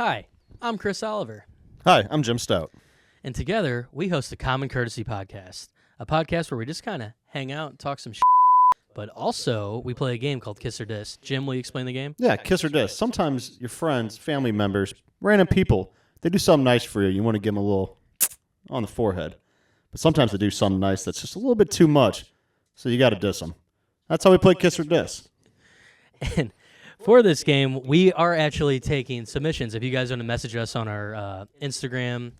Hi, I'm Chris Oliver, Hi, I'm Jim Stout. and together we host the Common Courtesy Podcast, a podcast where we just kind of hang out and talk some shit, but also we play a game called Kiss or Diss. Jim, will you explain the game? Yeah, kiss or diss. Sometimes your friends, family members, random people, they do something nice for you. You want to give them a little on the forehead. But sometimes they do something nice that's just a little bit too much, so you got to diss them. That's how we play kiss or diss. And for this game, we are actually taking submissions. If you guys want to message us on our Instagram,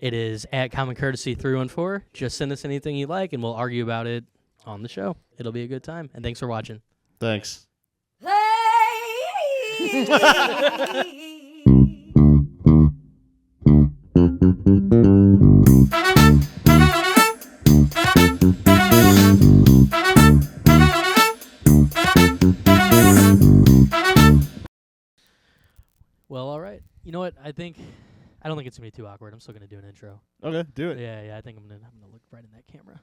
it is at Common Courtesy 314. Just send us anything you like, and we'll argue about it on the show. It'll be a good time. And thanks for watching. Thanks. Well, all right. You know what? I don't think it's going to be too awkward. I'm still going to do an intro. Okay, do it. Yeah, I think I'm gonna look right in that camera.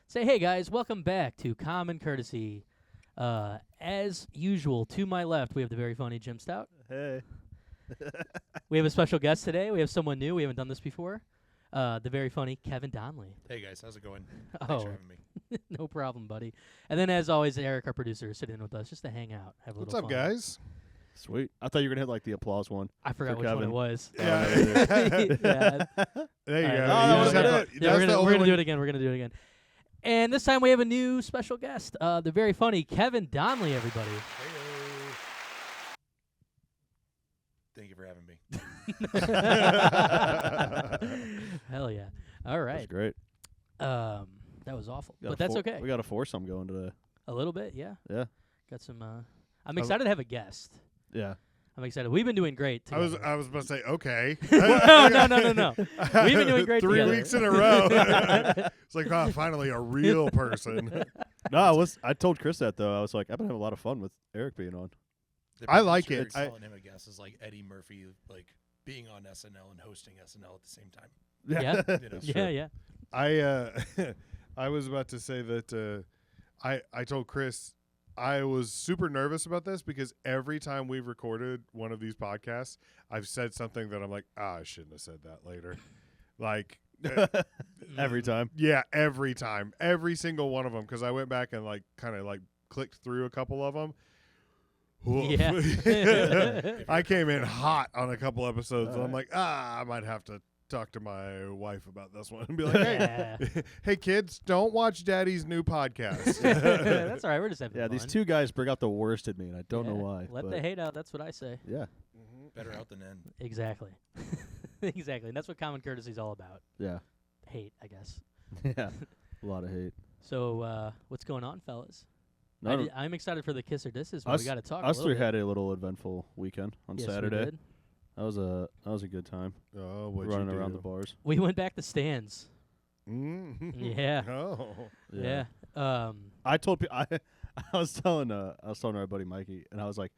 Say, hey guys, welcome back to Common Courtesy. As usual, to my left, we have the very funny Jim Stout. Hey. We have a special guest today. We have someone new. We haven't done this before. The very funny Kevin Donnelly. Hey guys, how's it going? Oh, Thanks for having me. no problem, buddy. And then, as always, Eric, our producer, is sitting in with us just to hang out, have a What's little up, fun. guys? Sweet. I thought you were going to hit like the applause one. I forgot For which one Kevin. it was. Yeah. Yeah. There you All go. right. You Oh, just that have was to- it. Yeah, that's we're the gonna only do one- it again. We're gonna do it again. And this time we have a new special guest, the very funny Kevin Donnelly. Everybody. Thank you for having me. Hell yeah! All That's right. great. That was awful, Got but a that's four- okay. We got a foursome going today. A little bit, yeah. Yeah. Got some. I'm excited to have a guest. Yeah. I'm excited. We've been doing great I was together. about to say okay. No. We've been doing great 3 together. weeks in a row. It's like, oh, finally a real person. No, I told Chris that, though. I was like, I've been having a lot of fun with Eric being on. I like it. Calling him a guest is like Eddie Murphy, like being on SNL and hosting SNL at the same time. Yeah. You know? Yeah. I was about to say that I told Chris I was super nervous about this because every time we've recorded one of these podcasts, I've said something that I'm like, I shouldn't have said that later. Like Every time. Yeah, every time, every single one of them. Because I went back and like kind of like clicked through a couple of them. Yeah. I came in hot on a couple episodes, and I'm like, I might have to talk to my wife about this one and be like, Yeah. hey kids, don't watch Daddy's new podcast. That's all right. We're just having Yeah, fun. these two guys bring out the worst in me, and I don't know Yeah. why. Let but the hate out. That's what I say. Yeah. Better out than in. Exactly. Exactly. And that's what Common Courtesy is all about. Yeah. Hate, I guess. Yeah. A lot of hate. So, what's going on, fellas? No, I'm excited for the Kiss or Disses, but we us got to talk. us a three little had a little eventful weekend on bit. Yes, we Saturday. did. That was a good time. Oh, what Running around the bars. We went back to stands. Yeah. Yeah. Oh. Yeah. I told I was telling our buddy Mikey, and I was like,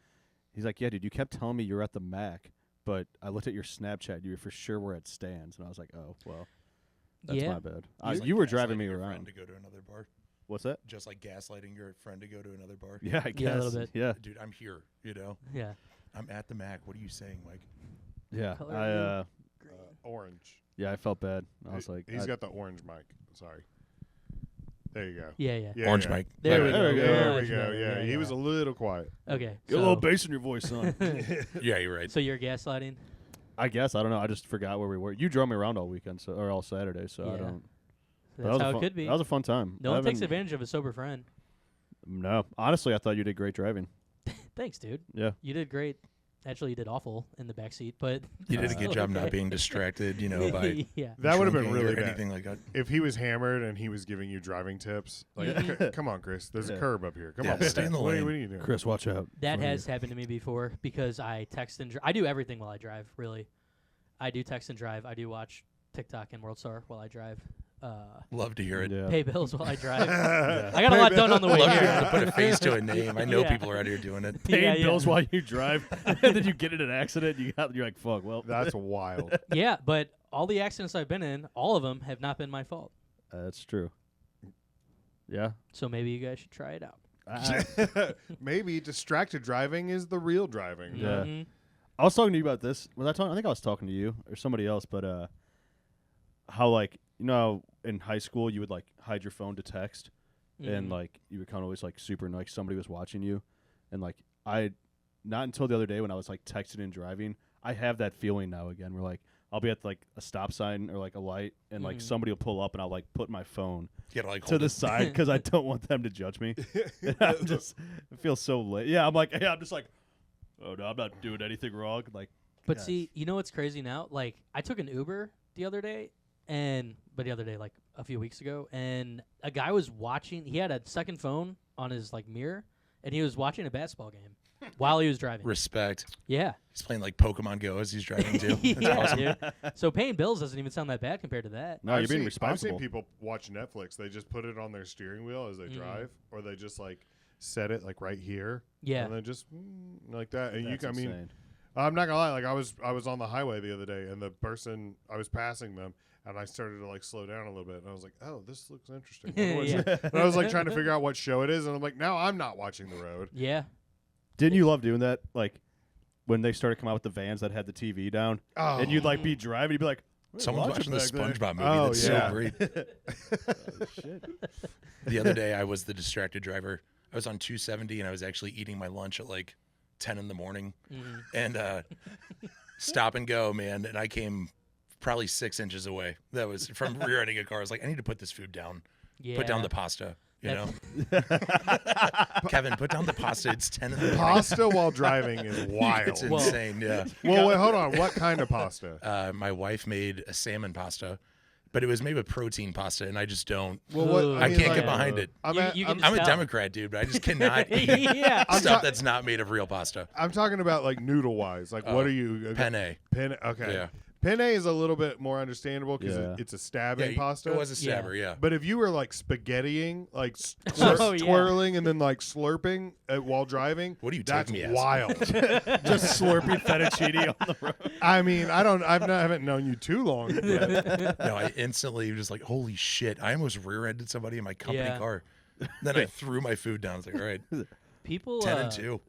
he's like, yeah, dude, you kept telling me you're at the Mac, but I looked at your Snapchat, you for sure were at stands, and I was like, oh well, that's Yeah. my bad. Just like You were driving gaslighting me your around. friend to go to another bar. What's that? Just like gaslighting your friend to go to another bar. Yeah, I guess. Yeah, a little bit. Yeah, Dude, I'm here. You know, Yeah. I'm at the Mac. What are you saying, Mike? yeah. Color I Green. Orange. yeah, I felt bad. I was like, He's got the orange mic. Sorry. There you go. Yeah. Yeah, Orange yeah. Mike. There we There go. we go. There we Much go. better. Yeah, he was a little quiet. Okay. get a little bass in your voice, son. Yeah, you're right. So you're gaslighting? I guess I don't know. I just forgot where we were. You drove me around all weekend, or all Saturday, so I Yeah. don't. That That's was a how it fun- could be. That was a fun time. No I one takes haven't- advantage of a sober friend. No, honestly, I thought you did great driving. Thanks, dude. Yeah. You did great. Actually, you did awful in the back seat, but You did a still good job okay. not being distracted, you know, by yeah. That would have been drinking really or bad. anything like that. If he was hammered and he was giving you driving tips, like, come on, Chris, there's Yeah. a curb up here. Come Yeah, on, stay in the what are lane. you doing? Chris, watch out. That Front of has you. happened to me before because I text and I do everything while I drive, really. I do text and drive. I do watch TikTok and World Star while I drive. Love to hear it. Yeah. Pay bills while I drive. I got a lot done on the way Love to here. hear to put a face to a name. I know Yeah. people are out here doing it. Paying Yeah, bills yeah. while you drive, and then you get in an accident. You're like, fuck. Well, That's wild. Yeah, but all the accidents I've been in, all of them have not been my fault. that's true. Yeah. So maybe you guys should try it out. Maybe distracted driving is the real driving. Yeah. Mhm. I was talking to you about this. Was I talking? I think I was talking to you or somebody else. But how like in high school you would like hide your phone to text, and like you would kind of always like super like somebody was watching you, and like I, not until the other day when I was like texting and driving, I have that feeling now again. Where like I'll be at like a stop sign or like a light, and like somebody will pull up, and I'll like put my phone to the side because I don't want them to judge me. I feel so late. Yeah, I'm just like, oh no, I'm not doing anything wrong. Like, but see, you know what's crazy now? Like, I took an Uber the other day, like a few weeks ago, and a guy was watching. He had a second phone on his like mirror, and he was watching a basketball game while he was driving. Respect. Yeah. He's playing like Pokemon Go as he's driving too. That's yeah, awesome. dude. So paying bills doesn't even sound that bad compared to that. no, you're being I've responsible. seen people watch Netflix. They just put it on their steering wheel as they drive, or they just like set it like right here. Yeah. And then just like that. And That's insane. I'm not gonna lie. Like I was on the highway the other day, and the person I was passing them, and I started to like slow down a little bit, and I was like, "Oh, this looks interesting." Yeah. And I was like trying to figure out what show it is, and I'm like, "Now I'm not watching the road." Yeah. Didn't you love doing that? Like when they started coming out with the vans that had the TV down, Oh, and you'd like be driving, you'd be like, Someone's watching the back there." SpongeBob movie. Oh, That's yeah. so great. Oh, shit. The other day, I was the distracted driver. I was on 270, and I was actually eating my lunch at like 10 in the morning. And stop and go, man. And I came probably 6 inches away. That was from rear-ending a car. I was like, I need to put this food down. Yeah. Put down the pasta. You know, Kevin, put down the pasta. It's 10 in the morning. pasta while driving is wild. It's insane. Yeah. Well, wait, hold on. What kind of pasta? My wife made a salmon pasta, but it was made with protein pasta, and I just don't. Well, what Ooh. I mean, can't like, get behind it. I'm, You- at- you I'm, can I'm a tell. Democrat, dude, but I just cannot eat yeah. stuff that's not made of real pasta. I'm talking about like noodle wise. Like, what are you? Penne. Penne. Okay. Yeah. Penne is a little bit more understandable because Yeah. it's a stabbing pasta. It was a stabber, yeah. But if you were like spaghettiing, like Oh, yeah. twirling and then like slurping while driving, What do you that's take me as? wild. Just slurpy fettuccine on the road. I mean, I haven't known you too long. But No, I instantly was like, holy shit, I almost rear-ended somebody in my company Yeah. car. Then I threw my food down. I was like, all right, People 10 and 2.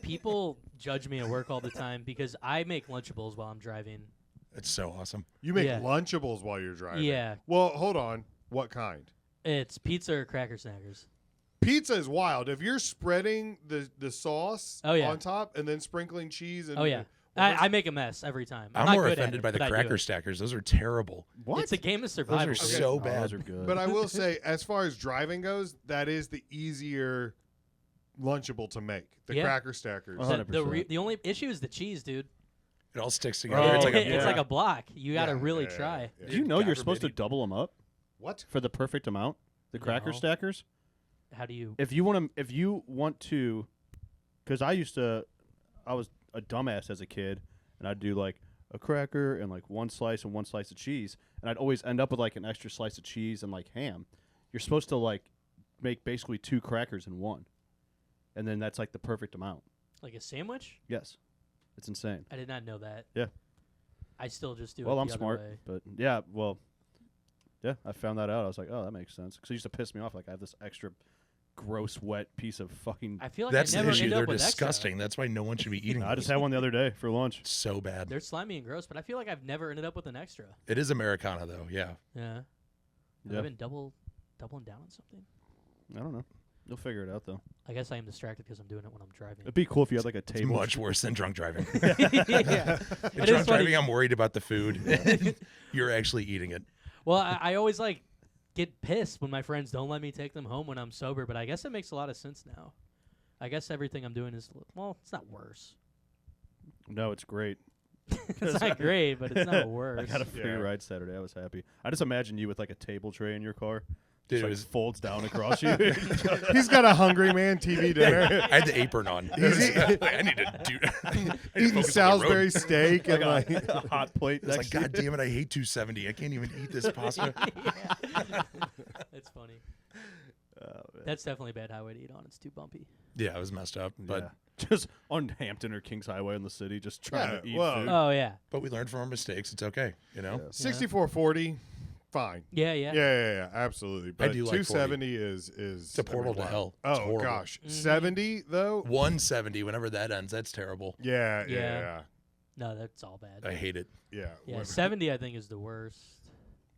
people judge me at work all the time because I make Lunchables while I'm driving. It's so awesome. you make Yeah. Lunchables while you're driving. Yeah. Well, hold on. What kind? It's pizza or cracker snackers. Pizza is wild. If you're spreading the sauce Oh, yeah. on top and then sprinkling cheese and Oh yeah. well, I make a mess every time. I'm not more good at offended it, by the but I do cracker it. stackers. Those are terrible. What? It's a game of Those survival. are dude. so Oh, bad. those are good. But I will say, as far as driving goes, that is the easier Lunchable to make. The Yeah. cracker stackers. Uh-huh. The only issue is the cheese, dude. It all sticks together. Oh, it's like a It's yeah. like a block. You got to Yeah, really yeah, try. yeah. Do you know you're God supposed to forbid double them up What? for the perfect amount? The cracker No. stackers. How do you? If you want to, because I was a dumbass as a kid, and I'd do like a cracker and like one slice of cheese, and I'd always end up with like an extra slice of cheese and like ham. You're supposed to like make basically 2 crackers in one, and then that's like the perfect amount. Like a sandwich? Yes, it's insane. I did not know that. Yeah. I still just do Well, it I'm the other smart, way. but yeah, I found that out. I was like, oh, that makes sense. Because it used to piss me off. Like I have this extra gross, wet piece of fucking. I feel like That's I the never issue. end They're up with disgusting. That's why no one should be eating I those. just had one the other day for lunch. It's so bad. They're slimy and gross, but I feel like I've never ended up with an extra. It is Americana, though. Yeah. Yeah. Have Yeah. I been doubling down on something? I don't know. You'll figure it out though. I guess I am distracted because I'm doing it when I'm driving. It'd be cool if you had like a It's table. much worse than drunk driving. yeah. In It is drunk funny. driving, I'm worried about the food. You're actually eating it. Well, I always like get pissed when my friends don't let me take them home when I'm sober, but I guess it makes a lot of sense now. I guess everything I'm doing is it's not worse. No, it's great. It's not great, but it's not I worse. got a free Yeah. ride Saturday. I was happy. I just imagine you with like a table tray in your car. Dude, Just, it like, was. folds down across you. He's got a Hungry Man TV dinner. I had the apron on. I need to do. I need to Eating focus on the road. Salisbury steak and like like a hot plate. It's like, next to God you. damn it, I hate 270. I can't even eat this pasta. That's funny. Oh, man. That's definitely a bad highway to eat on. It's too bumpy. Yeah, it was messed up. But Yeah. Just on Hampton or Kings Highway in the city, just trying Yeah, to eat well, food. Oh yeah. we learned from our mistakes. It's okay, you know? Yeah. 6440. fine. Yeah. Yeah, absolutely. But do like 270 is It's a portal to wow. hell. It's Oh horrible. gosh, 70 though. 170. Whenever that ends, that's terrible. Yeah. No, that's all bad. I hate it. Yeah. Yeah, 70 I think is the worst.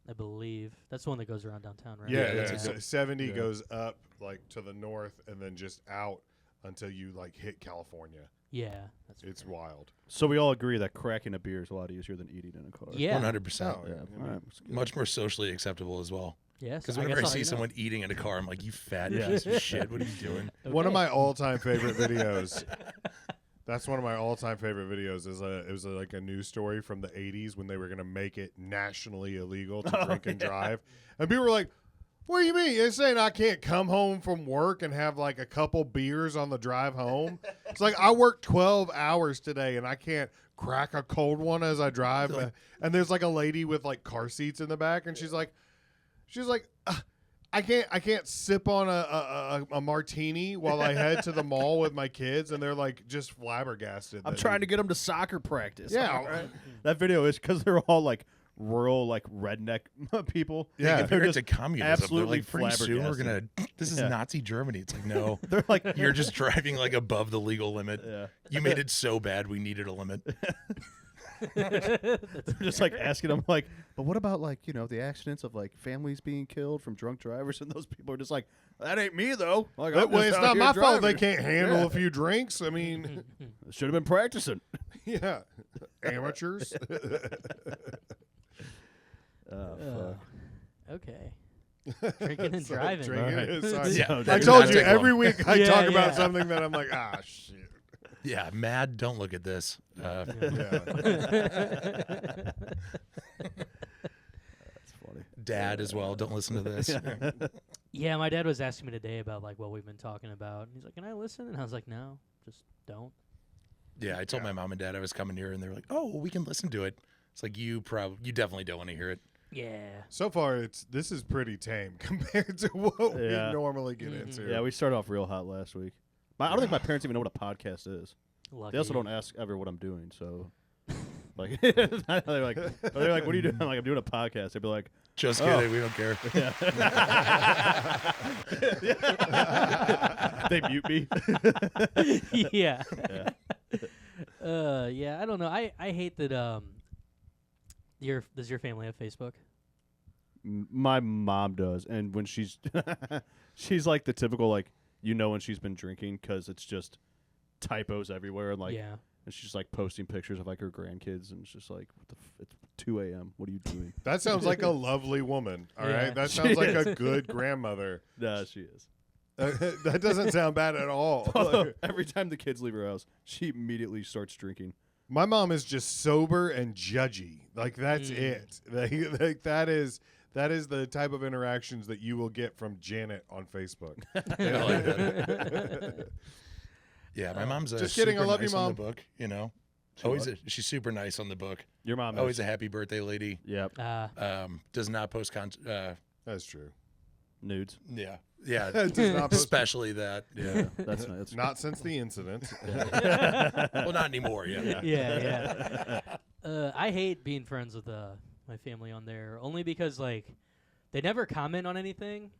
I believe that's the one that goes around downtown, right? Yeah, that's a So good- 70 goes up like to the north and then just out until you like hit California. Yeah, that's It's fair. wild. So we all agree that cracking a beer is a lot easier than eating in a car. Yeah, 100%. Oh, Yeah. I All mean, right. That's good. Much more socially acceptable as well. Yes. Because whenever I see someone eating in a car, I'm like, you fat piece of shit. What are you doing? One of my all-time favorite videos. That's one of my all-time favorite videos. It was like a news story from the 80s when they were going to make it nationally illegal to drink and drive. And people were like, what do you mean? You're saying I can't come home from work and have like a couple beers on the drive home? It's like I worked 12 hours today and I can't crack a cold one as I drive. And there's like a lady with like car seats in the back and she's like, I can't sip on a martini while I head to the mall with my kids, and they're like just flabbergasted. I'm trying to get them to soccer practice. Yeah. All right. That video is because they're all like rural, like redneck people. Yeah. And they're Compared just to communism, absolutely they're like, pretty soon we're flabbergasted. gonna. This is Yeah. Nazi Germany. It's like, no, they're like you're just driving like above the legal limit. Yeah. You made it so bad we needed a limit. They're just like asking them like, but what about like the accidents of like families being killed from drunk drivers, and those people are just like, that ain't me though. Like, That I'm way, just it's out not here my fault they driving." can't handle Yeah. a few drinks. I mean, Should have been practicing. yeah, amateurs. Fuck. Okay. Drinking and So, driving. drinking All right. is- sorry. Yeah. So, I That told did you not take every long. week I Yeah, talk about yeah. something that I'm like, shit. Yeah, mad. Don't look at this. Yeah. That's funny. Dad as well. Don't listen to this. Yeah, my dad was asking me today about like what we've been talking about. And he's like, "Can I listen?" And I was like, "No, just don't." Yeah, I told my mom and dad I was coming here, and they were like, "Oh, well, we can listen to it." It's like you definitely don't want to hear it. Yeah. So far, this is pretty tame compared to what we Yeah. normally get Mhm. into. Yeah, we started off real hot last week. I don't think my parents even know what a podcast is. Lucky. They also don't ask ever what I'm doing, so like they're like, what are you doing? I'm like, I'm doing a podcast. They'd be like, Just Oh. kidding. We don't care. they mute me. yeah. Yeah. Yeah. I don't know. I hate that. Does your family have Facebook? My mom does, and when she's she's like the typical like when she's been drinking because it's just typos everywhere and like Yeah. and she's like posting pictures of like her grandkids and it's just like it's 2 a.m. What are you doing? That sounds like a lovely woman. All right, Yeah. that She sounds like is. a good grandmother. Nah, she is. That doesn't sound bad at all. Although every time the kids leave her house, she immediately starts drinking. My mom is just sober and judgy. Like that's Mm. it. Like that is the type of interactions that you will get from Janet on Facebook. I like that. Yeah, my mom's Just kidding, I super love you, nice on Mom. the book. She Always, what? she's super nice on the book. Your mom Always is. a happy birthday lady. Yep. Does not post That's true. Nudes. yeah, Does not post- especially that. Yeah. That's nice. Not since the incident. Well, not anymore. Yeah. Yeah. I hate being friends with my family on there only because like they never comment on anything.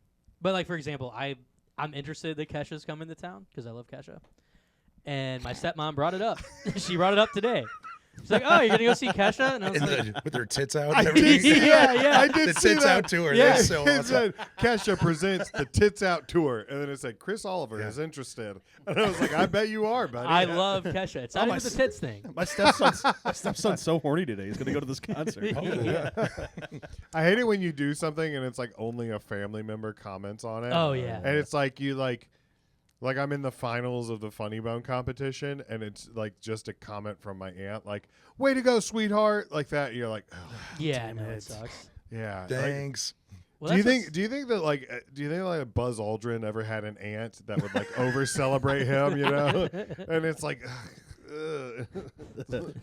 But like for example, I'm interested that Kesha's coming to town because I love Kesha, and my stepmom brought it up. She brought it up today. She's like, "Oh, you're gonna go see Kesha?" And I was like, With her tits out. I And did everything. see Yeah, that. yeah. I did The see tits that. out tour. Yeah. That's so It awesome. said, Kesha presents the Tits Out Tour. And then it said, Chris Oliver Yeah. is interested. And I was like, I bet you are, buddy. I love Kesha. It's not my even the tits thing. My stepson's so horny today. He's gonna go to this concert. Yeah. I hate it when you do something and it's like only a family member comments on it. Oh yeah. And it's like you like I'm in the finals of the Funny Bone competition and it's like just a comment from my aunt like, way to go, sweetheart. Like that. You're like, oh, Yeah, Damn no, it. it sucks. yeah. Like, Thanks. Well, do you that's think that like Buzz Aldrin ever had an aunt that would like over celebrate him, you know? And it's like ugh.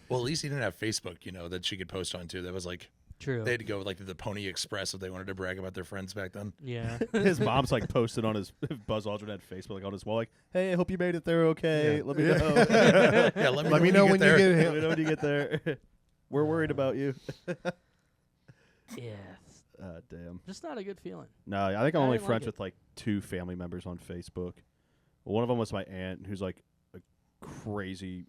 Well, at least he didn't have Facebook, that she could post on too. That was like true. they had to go like to the Pony Express if they wanted to brag about their friends back then. Yeah. His mom's like posted on his Buzz Aldrin had Facebook like on his wall like, "Hey, I hope you made it there okay. Yeah. Let me Yeah. know. Yeah, Let me know when you there. get Let him. me know when you get there. We're worried about you." Yeah. Damn. Just not a good feeling. No, I think I'm I only didn't like friends it. with like 2 family members on Facebook. One of them was my aunt, who's like a crazy,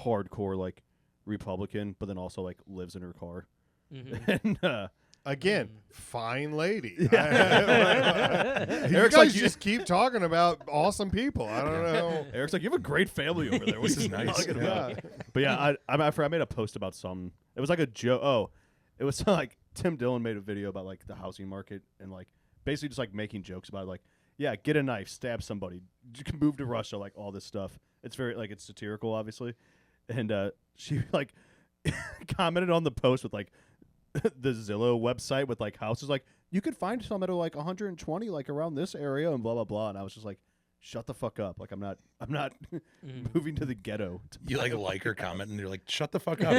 hardcore like Republican, but then also like lives in her car. Mm-hmm. And Again, fine lady. You Eric's guys like, just keep talking about awesome people. I don't know. Eric's like, you have a great family over there. What This are is you nice. talking about? Yeah. But yeah, I made a post about some. It was like a joke. Oh, it was like Tim Dillon made a video about like the housing market and like basically just like making jokes about it, like, yeah, get a knife, stab somebody, you can move to Russia, like all this stuff. It's very like it's satirical, obviously. And she like commented on the post with like the Zillow website with like houses, like you could find some that are like 120, like around this area, and blah blah blah. And I was just like, shut the fuck up! Like I'm not moving to the ghetto. You like her comment, and you're like, shut the fuck up,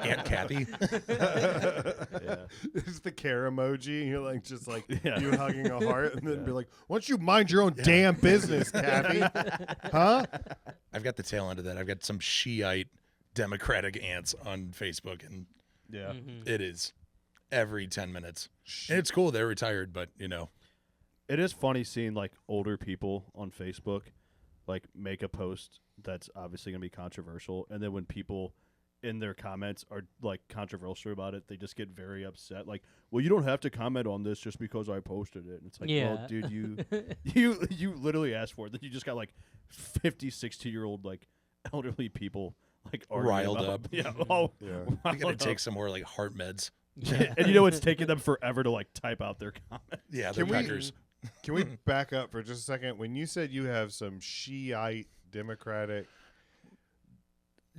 Aunt Kathy. Yeah. It's the care emoji. You're like just like Yeah. you hugging a heart, and then be like, "Why don't you mind your own damn business, Kathy?" Huh? I've got the tail end of that. I've got some Shiite Democratic aunts on Facebook, and Yeah. Mm-hmm. it is every 10 minutes. And it's cool. They're retired, but, you know. It is funny seeing like older people on Facebook like make a post that's obviously going to be controversial, and then when people in their comments are like controversial about it, they just get very upset, like, well, you don't have to comment on this just because I posted it. And it's like, Yeah. well, dude, you literally asked for it. Then you just got like 50, 60-year-old like elderly people like arguing Riled about- up. Yeah. Oh, Yeah. You got to riled take up. some more like heart meds. And you know it's taking them forever to like type out their comment. Yeah, they're Can we- peckers. Can we back up for just a second? When you said you have some Shiite Democratic,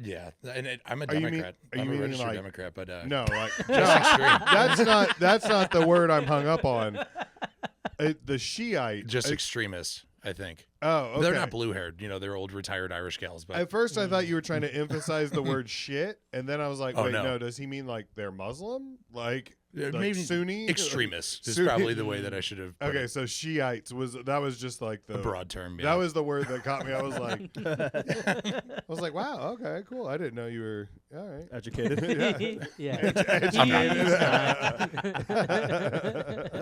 Yeah, and I'm a Are you mean- Democrat. are you I'm a meaning, registered like- Democrat, but no, like just extreme. that's not the word I'm hung up on. The Shiite, Just extremists, I think. oh, okay. They're not blue-haired. You know, they're old retired Irish gals. But At first, I thought you were trying to emphasize the word shit, and then I was like, Oh, wait, no. no, does he mean like they're Muslim? Like maybe Sunni? extremists is Sunni- probably the way that I should have put Okay, it. so Shiites was just like the A broad term. Yeah. That was the word that caught me. I was like, wow, okay, cool. I didn't know you were all right. Educated. Yeah. Educated. He's not.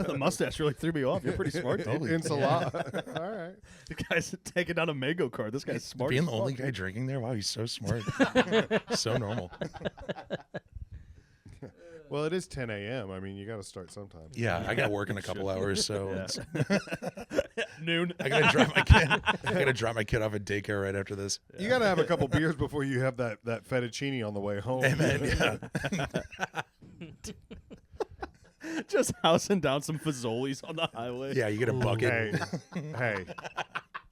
The mustache really threw me off. You're pretty smart. Totally. In Salah. All right. The guy's taking down a mango card. This guy's smart. Being as the only fuck. guy drinking there, wow, he's so smart. So normal. Well, it is 10 a.m. I mean, you got to start sometime. Yeah, I got to work in a couple hours, so Yeah. it's, Noon. I gotta drop my kid. I gotta drop my kid off at daycare right after this. You got to have a couple beers before you have that fettuccine on the way home. Amen. Yeah. Just housing down some Fazoli's on the highway. Yeah, you get a bucket. Hey.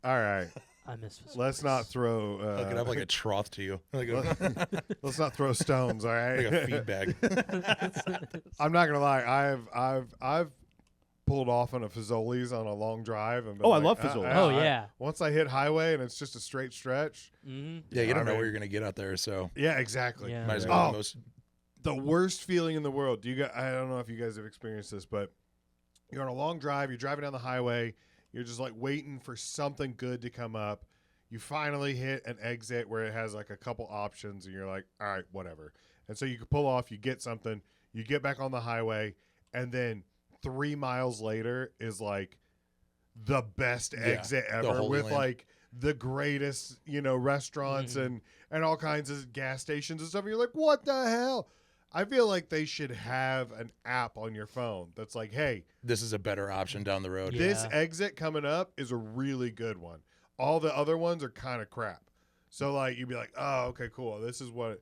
All right. I miss Fazoli's. Let's not throw. Hook it up like a trough to you, like Let's not throw stones. All right. a feed bag. I'm not gonna lie. I've pulled off on a Fazoli's on a long drive. And been Oh, I like, love Fazoli's. Oh, yeah. Once I hit highway and it's just a straight stretch. Mm-hmm. Yeah, you don't I know mean- where you're gonna get out there, so Yeah, exactly. Yeah. might as well have Oh. the most. The worst feeling in the world. I don't know if you guys have experienced this, but you're on a long drive, you're driving down the highway, you're just like waiting for something good to come up. You finally hit an exit where it has like a couple options and you're like, all right, whatever. And so you can pull off, you get something, you get back on the highway, and then 3 miles later is like the best exit the ever Holy with Land. like the greatest, restaurants and all kinds of gas stations and stuff. And you're like, what the hell? I feel like they should have an app on your phone that's like, hey, This is a better option down the road. Yeah. this exit coming up is a really good one. All the other ones are kind of crap. So like you'd be like, oh, okay, cool. This is what.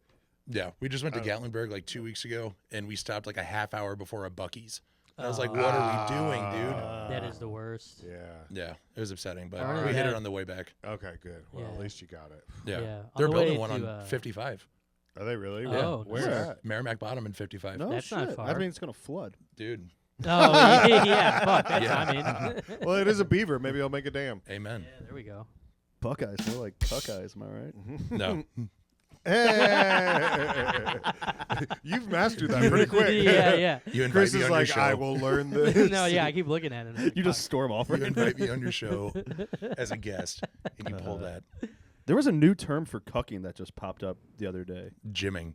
Yeah, we just went to Oh. Gatlinburg like 2 weeks ago, and we stopped like a half hour before a Buc-ee's. And I was like, "What are we doing, dude?" That is the worst. Yeah. Yeah, it was upsetting, but Alright. we hit Yeah. it on the way back. Okay, good. Well, at Yeah. least you got it. Yeah, Yeah, on they're the building way one to, on 55, Are they really? Oh, Where nice. at? Merrimack Bottom and 55. No That's shit. not far. That means it's gonna flood. Dude, Oh, yeah. Fuck. That's, Yeah. I mean, Well, it is a beaver. Maybe I'll make a dam. amen. yeah, there we go. Buckeyes, more like Cuckeyes. Am I right? No, Hey! You've mastered that pretty quick. Yeah. you invite Chris me is on your like, show. I will learn this. No, yeah, I keep looking at it. You just storm off. You Right? invite me on your show as a guest, and you pull that There was a new term for cucking that just popped up the other day. gymming.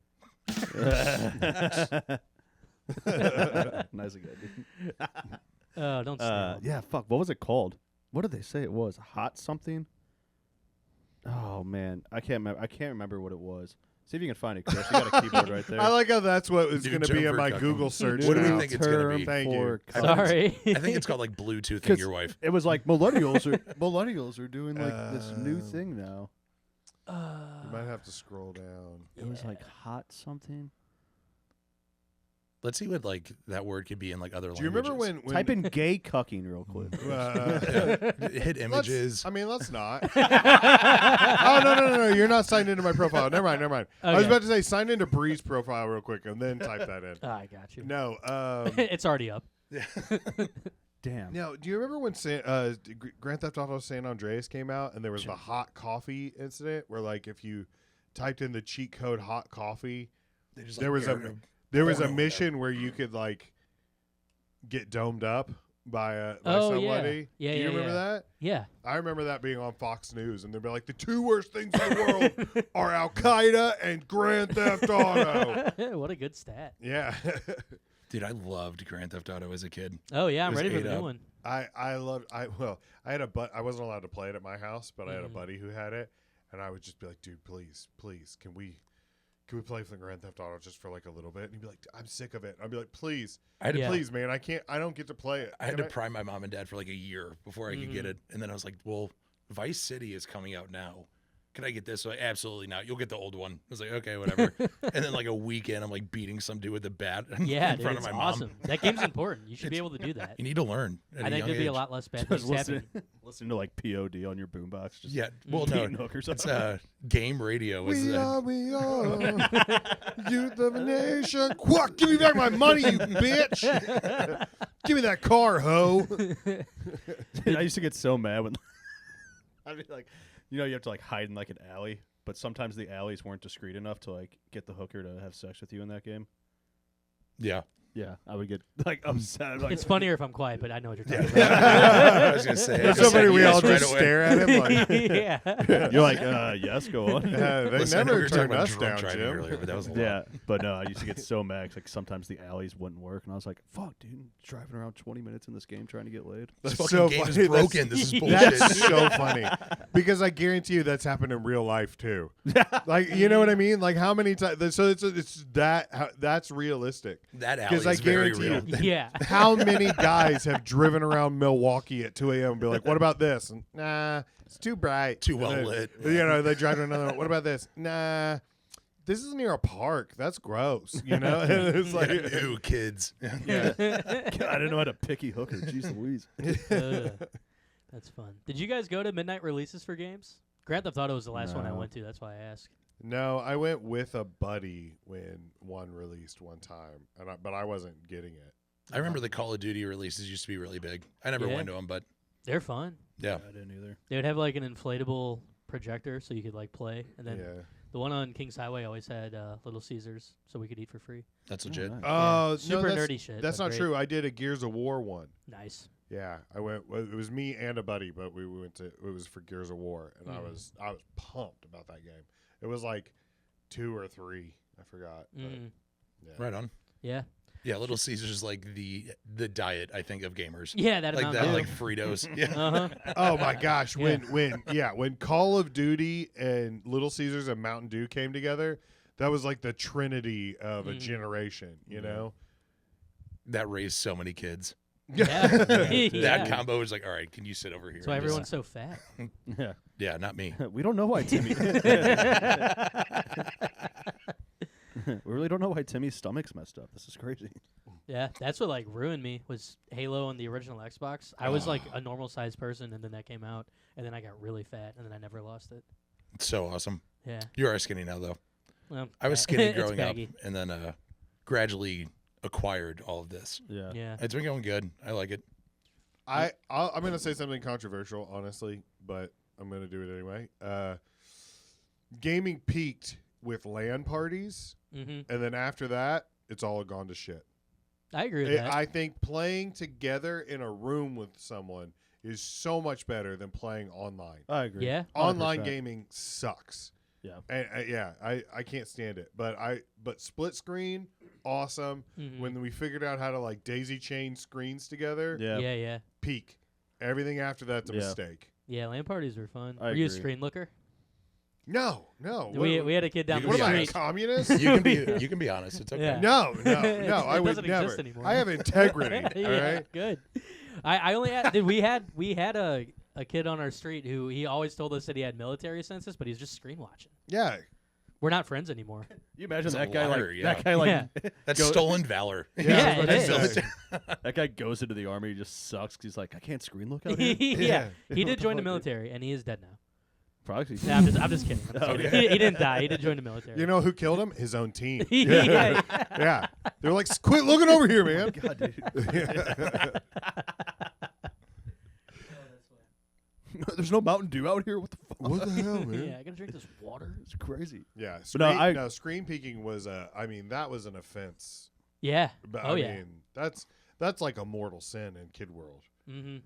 Nice again, dude. Oh, don't snap. Yeah, fuck. What was it called? What did they say it was? Hot something? Oh man, I can't remember what it was. See if you can find it, Chris. You got a keyboard right there. I like how that's what is New going to be term in for my cucking. Google search. What do we now. think it's gonna be? Thank you. Sorry. I think it's called like Bluetoothing 'Cause your wife. It was like millennials are doing like this new thing now. You might have to scroll down. It was like hot something. Let's see what like that word could be in like other Do you languages. remember when Type in gay cucking real quick. Hit images? Let's not. Oh no! You're not signed into my profile. Never mind. I was Okay. about to say sign into Bree's profile real quick and then type that in. I got you. No. It's already up. Damn. Now, do you remember when Grand Theft Auto San Andreas came out and there was the hot coffee incident where like if you typed in the cheat code hot coffee, They just, there like, was a aired there was a porno mission where you could like get domed up by Oh, yeah. somebody. Yeah, Do you yeah, remember yeah. that? Yeah. I remember that being on Fox News, and they'd be like, the 2 worst things in the world are Al Qaeda and Grand Theft Auto. What a good stat. Yeah, Dude, I loved Grand Theft Auto as a kid. Oh yeah, I'm It was ready for ate the new up. one. I had a I wasn't allowed to play it at my house, but I had a Mhm. buddy who had it, and I would just be like, dude, please, can we play for the Grand Theft Auto just for like a little bit? And he'd be like, I'm sick of it. And I'd be like, please, I had to Yeah. please, man, I don't get to play it. I had Can to prime my mom and dad for like a year before I could get Mhm. it. And then I was like, well, Vice City is coming out now. Can I get this? So absolutely not. You'll get the old one. I was like, okay, whatever. And then like a weekend, I'm like beating some dude with a bat Yeah, in dude, front it's of my awesome. mom. That game's important. You should be able to do that. You need to learn. At I a think young there'd be a age. lot less bad Just things happening. listen to like POD on your boombox. Just Yeah. Well, Mm. no, beating hookers it's up. game radio. Was we are, youth of a nation. What? Give me back my money, you bitch. Give me that car, ho. Dude, I used to get so mad when I'd be like, you have to like hide in like an alley, but sometimes the alleys weren't discreet enough to like get the hooker to have sex with you in that game. yeah. Yeah, I would get like upset. Like, It's funnier if I'm quiet, but I know what you're talking I was gonna say. It's I so said funny. We yes all right just away. stare at him like. about. you're like, yes, go on. They Listen, I know we never were talking turned about us drunk down, driving Jim. earlier, but that was a lot. Yeah, but no, I used to get so mad 'cause, like sometimes the alleys wouldn't work, and I was like, "Fuck, dude, driving around 20 minutes in this game trying to get laid." This That's fucking so game funny. is broken. This is bullshit. That's so funny because I guarantee you that's happened in real life too. Like you know what I mean? Like how many times? So it's that's realistic. That alley 'Cause I is very guarantee real. Yeah. How many guys have driven around Milwaukee at 2 a.m. and be like, "What about this?" And nah, it's too bright. Too And well then, lit. You know, they drive to another one. What about this? Nah, this is near a park. That's gross. You know, and it's like, Ew, kids. God, I didn't know how to picky hooker. Jeez Louise. That's fun. Did you guys go to midnight releases for games? Grand Theft Auto was the last one I No. went to. That's why I asked. no, I went with a buddy when one released one time, but I wasn't getting it. I remember the Call of Duty releases used to be really big. I never Yeah. went to them, but They're fun. yeah. I didn't either. They would have like an inflatable projector so you could like play, and then Yeah. the one on Kings Highway always had Little Caesars, so we could eat for free. That's legit. nice. Oh, no, Super that's, nerdy shit. That's but not great. true. I did a Gears of War one. Nice. Yeah, I went. Well, it was me and a buddy, but we went to. It was for Gears of War, and I was pumped about that game. It was like 2 or 3. I forgot. But Mm. yeah. Right on. Yeah. Yeah, Little Caesars is like the diet, I think, of gamers. Yeah, that Like amount. that, Dew. like Fritos. Yeah. Uh-huh. Oh my gosh! Yeah. When Call of Duty and Little Caesars and Mountain Dew came together, that was like the trinity of a Mm. generation. You know. That raised so many kids. Yeah. That Yeah. combo is like, all right, can you sit over here? That's why and everyone's so fat. Yeah, yeah, not me. we don't know why Timmy. We really don't know why Timmy's stomach's messed up. This is crazy. Yeah, that's what like ruined me was Halo on the original Xbox. I was like a normal sized person, and then that came out, and then I got really fat, and then I never lost it. It's so awesome. Yeah. You are skinny now, though. Well, I was yeah. skinny It's growing up, baggy. and then gradually acquired all of this. Yeah. Yeah. It's been going good. I like it. I'm going to say something controversial, honestly, but I'm going to do it anyway. Gaming peaked with LAN parties, Mm-hmm. and then after that, it's all gone to shit. I agree with that. I think playing together in a room with someone is so much better than playing online. I agree. Yeah. Online 100%. gaming sucks. Yeah. And I can't stand it. But split screen awesome. Mhm. When we figured out how to like daisy chain screens together, Yeah. Yeah. peak. Everything after that's a Yeah. mistake. Yeah, LAN parties were fun. I Were you a agree. screen looker? No. We had a kid down You the What am I, a street. communist? You can be honest. It's okay. Yeah. No. It I would doesn't exist never. anymore. I have integrity. Yeah, All right. good. I only had we had a kid on our street who he always told us that he had military census, but he's just screen watching. Yeah. We're not friends anymore. You imagine It's a that guy liar, like yeah. that guy like Yeah. That's Go- stolen valor. Yeah, it That's is. military. that guy goes into the army. He just sucks. 'Cause he's like, I can't screen look out here. Yeah, he What did the join the fuck, dude? military, and he is dead now. Probably. Nah, I'm just kidding. I'm just Okay. kidding. He didn't die. He did join the military. You know who killed him? His own team. Yeah. Yeah. They're like, quit looking over here, man. God, dude. There's no Mountain Dew out here. What the fuck? What the hell, man? Yeah, I gotta drink this water. It's crazy. Yeah. But no, Screen, screen peeking was that was an offense. Yeah. But, Oh I yeah. mean, that's like a mortal sin in kid world. Mm-hmm.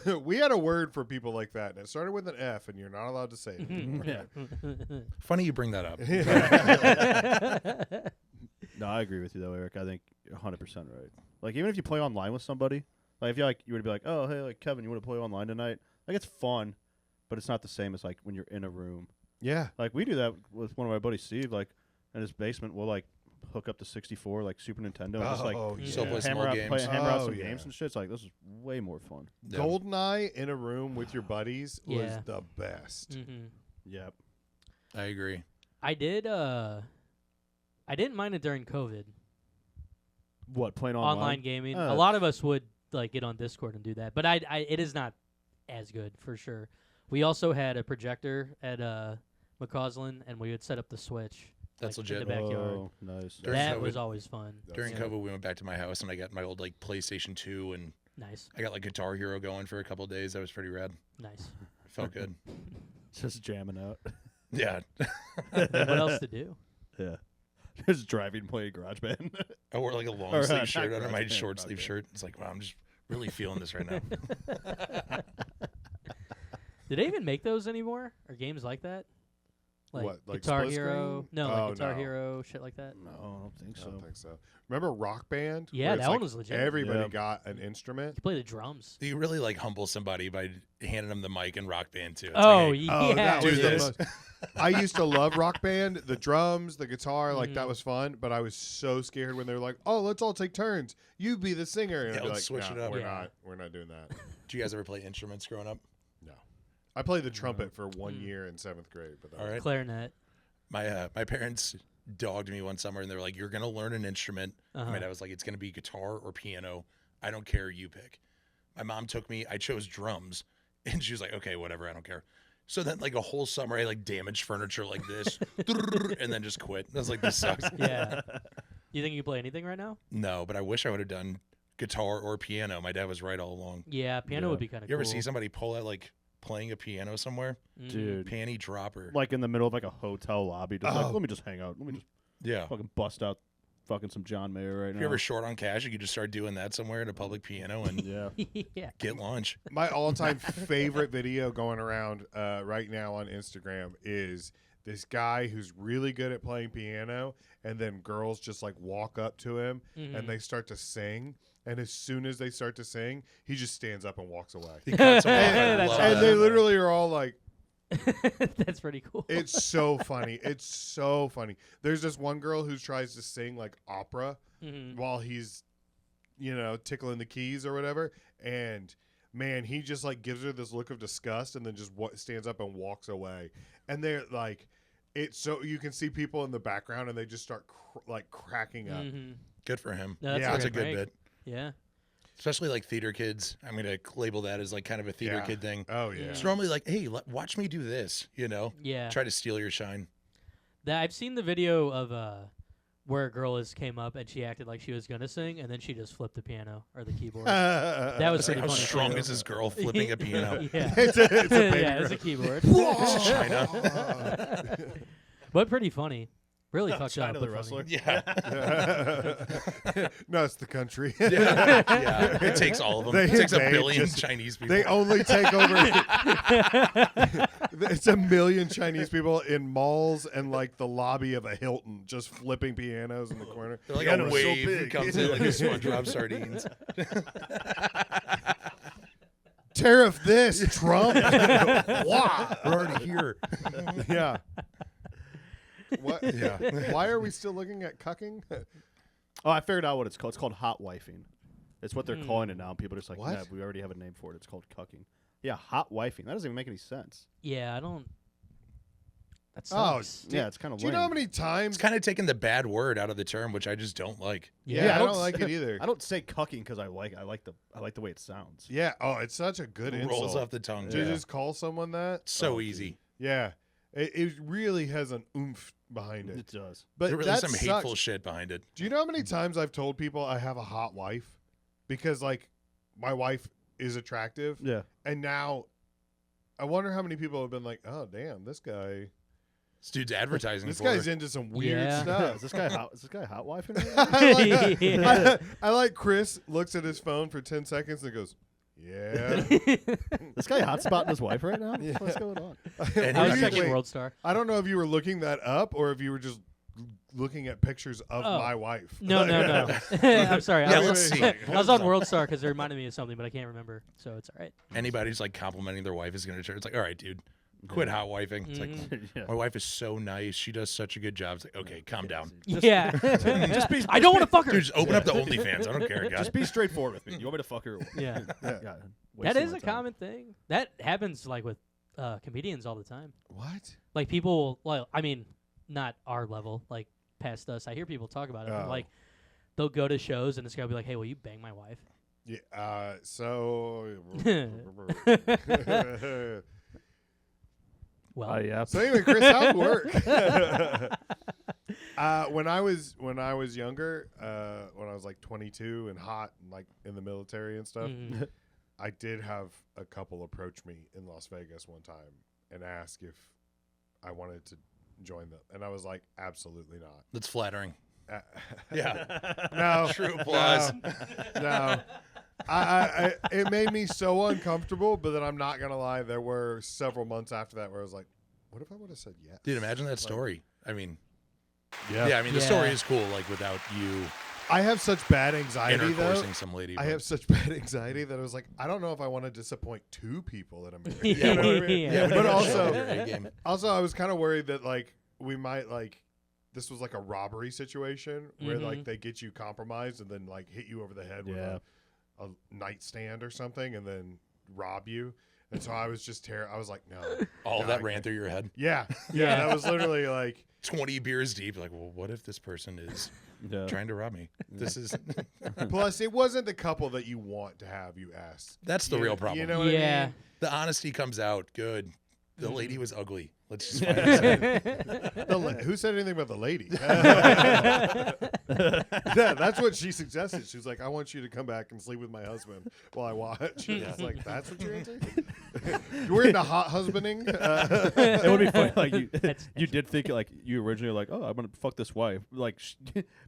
Yeah. We had a word for people like that, and it started with an F, and you're not allowed to say it anymore. Yeah. Funny you bring that up. No, I agree with you though, Eric. I think you're 100% right. Like even if you play online with somebody, like if you would be like, oh hey, like Kevin, you want to play online tonight? Like it's fun, but it's not the same as like when you're in a room. Yeah. Like we do that with one of my buddies, Steve. Like in his basement, we'll like hook up the 64, like Super Nintendo, and just like Oh, yeah. Still play hammer small out, games. hammer out Oh, some yeah. games and shit. It's like this is way more fun. Yeah. Goldeneye in a room with your buddies was Yeah. the best. Mm-hmm. Yep. I agree. I didn't mind it during COVID. What playing Online gaming. Uh, A lot of us would like get on Discord and do that, but it is not as good for sure. We also had a projector at McCausland, and we would set up the Switch. That's like, legit. in the backyard. Oh, nice. During That COVID- was always fun. During Yeah. COVID, we went back to my house and I got my old like PlayStation 2 and Nice, I got like Guitar Hero going for a couple of days. That was pretty rad. nice. Felt good. Just jamming out. Yeah. What else to do? Yeah. Just driving, playing GarageBand. I wore like a long Or, sleeve not shirt under my GarageBand, short sleeve okay. shirt. It's like, wow, I'm just really feeling this right now. Do they even make those anymore? Or games like that? Like What, like Guitar split Hero? screen? No, Oh, like Guitar no. Hero, shit like that. No, I don't think I so. don't think so. Remember Rock Band? Yeah, Where it's that one like was legit. Everybody Yeah. got an instrument. You play the drums. You really like humble somebody by handing them the mic and Rock Band too. It's Oh, like, hey, yeah. Oh, that was do the this. most. I used to love Rock Band, the drums, the guitar, like that Mhm. was fun. But I was so scared when they were like, "Oh, let's all take turns. You be the singer." And Yeah, I'd be let's like, switch "No, it up." Yeah. We're not doing that." do you guys ever play instruments growing up? No, I played the trumpet for 1 Mm. year in 7th grade. But that All was- right. Clarinet. My parents dogged me one summer and they were like, "You're gonna learn an instrument." Uh-huh. My dad was like, "It's gonna be guitar or piano. I don't care. You pick." My mom took me. I chose drums, and she was like, "Okay, whatever. I don't care." So then, like a whole summer, I like damaged furniture like this, and then just quit. I was like, "This sucks." Yeah. You think you play anything right now? No, but I wish I would have done guitar or piano. My dad was right all along. Yeah, piano Yeah. would be kind of You cool. ever see somebody pull out like playing a piano somewhere? Mhm. Dude. Panty dropper. Like in the middle of like a hotel lobby. Just like, Oh. let me just hang out. Let me just Yeah. fucking bust out fucking some John Mayer right If now. you're ever short on cash, you could just start doing that somewhere at a public piano and Yeah. Yeah. get lunch. My all-time favorite video going around right now on Instagram is this guy who's really good at playing piano, and then girls just like walk up to him Mhm. and they start to sing. And as soon as they start to sing, he just stands up and walks away. He cuts them off. I That's love awesome. And they that. literally are all like, That's pretty cool. it's so funny. It's so funny. There's this one girl who tries to sing like opera Mhm. while he's, tickling the keys or whatever. And man, he just like gives her this look of disgust and then just stands up and walks away. And they're like, it's so you can see people in the background and they just start cracking up. Mhm. Good for him. No, that's Yeah. That's a great good break. bit. Yeah. Especially like theater kids. I'm going to label that as like kind of a theater Yeah. kid thing. Oh yeah. It's normally like, hey, watch me do this, Yeah. Try to steal your shine. I've seen the video of where a girl came up and she acted like she was gonna sing and then she just flipped the piano or the keyboard. That was It's like, pretty how funny. strong too. is this girl flipping a piano? Yeah. it's a baby Yeah, it's girl. a keyboard. China. But pretty funny. Really fucked China up. the but wrestler. funny. Yeah. No, it's the country. Yeah. It takes all of them. It takes a they billion just- Chinese people. They only take over. It's 1 million Chinese people in malls and like the lobby of a Hilton, just flipping pianos in the corner. They're like Yeah, a they're so wave big. comes in like a SpongeBob sardines. Tariff this, Trump. Wow. We're already here. Yeah. What? Yeah. Why are we still looking at cucking? Oh, I figured out what it's called. It's called hot wifing. It's what they're calling it now. People are just like, What? yeah, we already have a name for it. It's called cucking. Yeah, hot wifing. That doesn't even make any sense. Yeah, I don't. That Oh, sucks. Yeah, it's kind of Do you know how many times? It's kind of taking the bad word out of the term, which I just don't like. Yeah, I don't like it either. I don't say cucking because I like the way it sounds. Yeah. Oh, it's such a good It rolls insult. off the tongue. To Yeah. just call someone that. So Oh, easy. Yeah. It really has an oomph behind it. It does. But There's really that some sucks. hateful shit behind it. Do you know how many times I've told people I have a hot wife? Because like my wife is attractive, Yeah. and now I wonder how many people have been like, "Oh, damn, this guy, This dude's advertising this for guy's her. into some weird Yeah. Is stuff." this guy hot? Is this guy hot wifing? Yeah. I like Chris looks at his phone for 10 seconds and goes, "Yeah." This guy hot spotting his wife right now? What's going on? And I was Wait, checking Wait, World Star. I don't know if you were looking that up or if you were just looking at pictures of Oh. my wife. No. I'm sorry. Yeah, I was, let's see. I was on World Star because it reminded me of something, but I can't remember, so it's all right. Anybody's like complimenting their wife is going to turn. It's like, all right, dude, quit hot wifing. It's like, Yeah. my wife is so nice. She does such a good job. It's like, okay, calm down. Yeah. I don't want to fuck her. Dude, just open up the OnlyFans. I don't care, guys. Just be straightforward with me. You want me to fuck her? Yeah. Yeah. That wasting is my a time. common thing. That happens like with comedians all the time. What? Like people, well, I mean, not our level, like past us. I hear people talk about it. but, Oh. Like they'll go to shows and this guy will be like, "Hey, will you bang my wife?" Yeah. So. Well, Yeah. So anyway, Chris, how's work? When I was younger, when I was like 22 and hot and like in the military and stuff, mhm. I did have a couple approach me in Las Vegas one time and ask if I wanted to join them, and I was like, absolutely not. That's flattering. Yeah. Yeah. No. True applause. No. I it made me so uncomfortable, but then I'm not gonna lie, there were several months after that where I was like, what if I would have said yes? Dude, imagine that story. I mean, Yeah. yeah, I mean, the Yeah. story is cool, like, without you I have such bad anxiety though. intercoursing some lady. I but- have such bad anxiety that I was like, I don't know if I want to disappoint two people that I'm married. Yeah, You know what I mean? yeah. But also, Your A game. I was kind of worried that like we might like this was like a robbery situation where Mhm. like they get you compromised and then like hit you over the head with Yeah. a nightstand or something and then rob you. And so I was just I was like, no. All no, that I ran can't. through your head. Yeah. Yeah. That was literally like 20 beers deep. Like, well, what if this person is Yeah. trying to rob me? This is plus it wasn't the couple that you want to have, you asked. that's the You- real problem. You know what Yeah. I mean? The honesty comes out. Good. The Mm-hmm. lady was ugly. Let's just find this out. Who said anything about the lady? Yeah, that's what she suggested. She was like, I want you to come back and sleep with my husband while I watch. And it's like, that's what you're into? We're into hot husbanding? It would be funny, like you That's- you did think like you originally were like, oh, I'm gonna fuck this wife, like,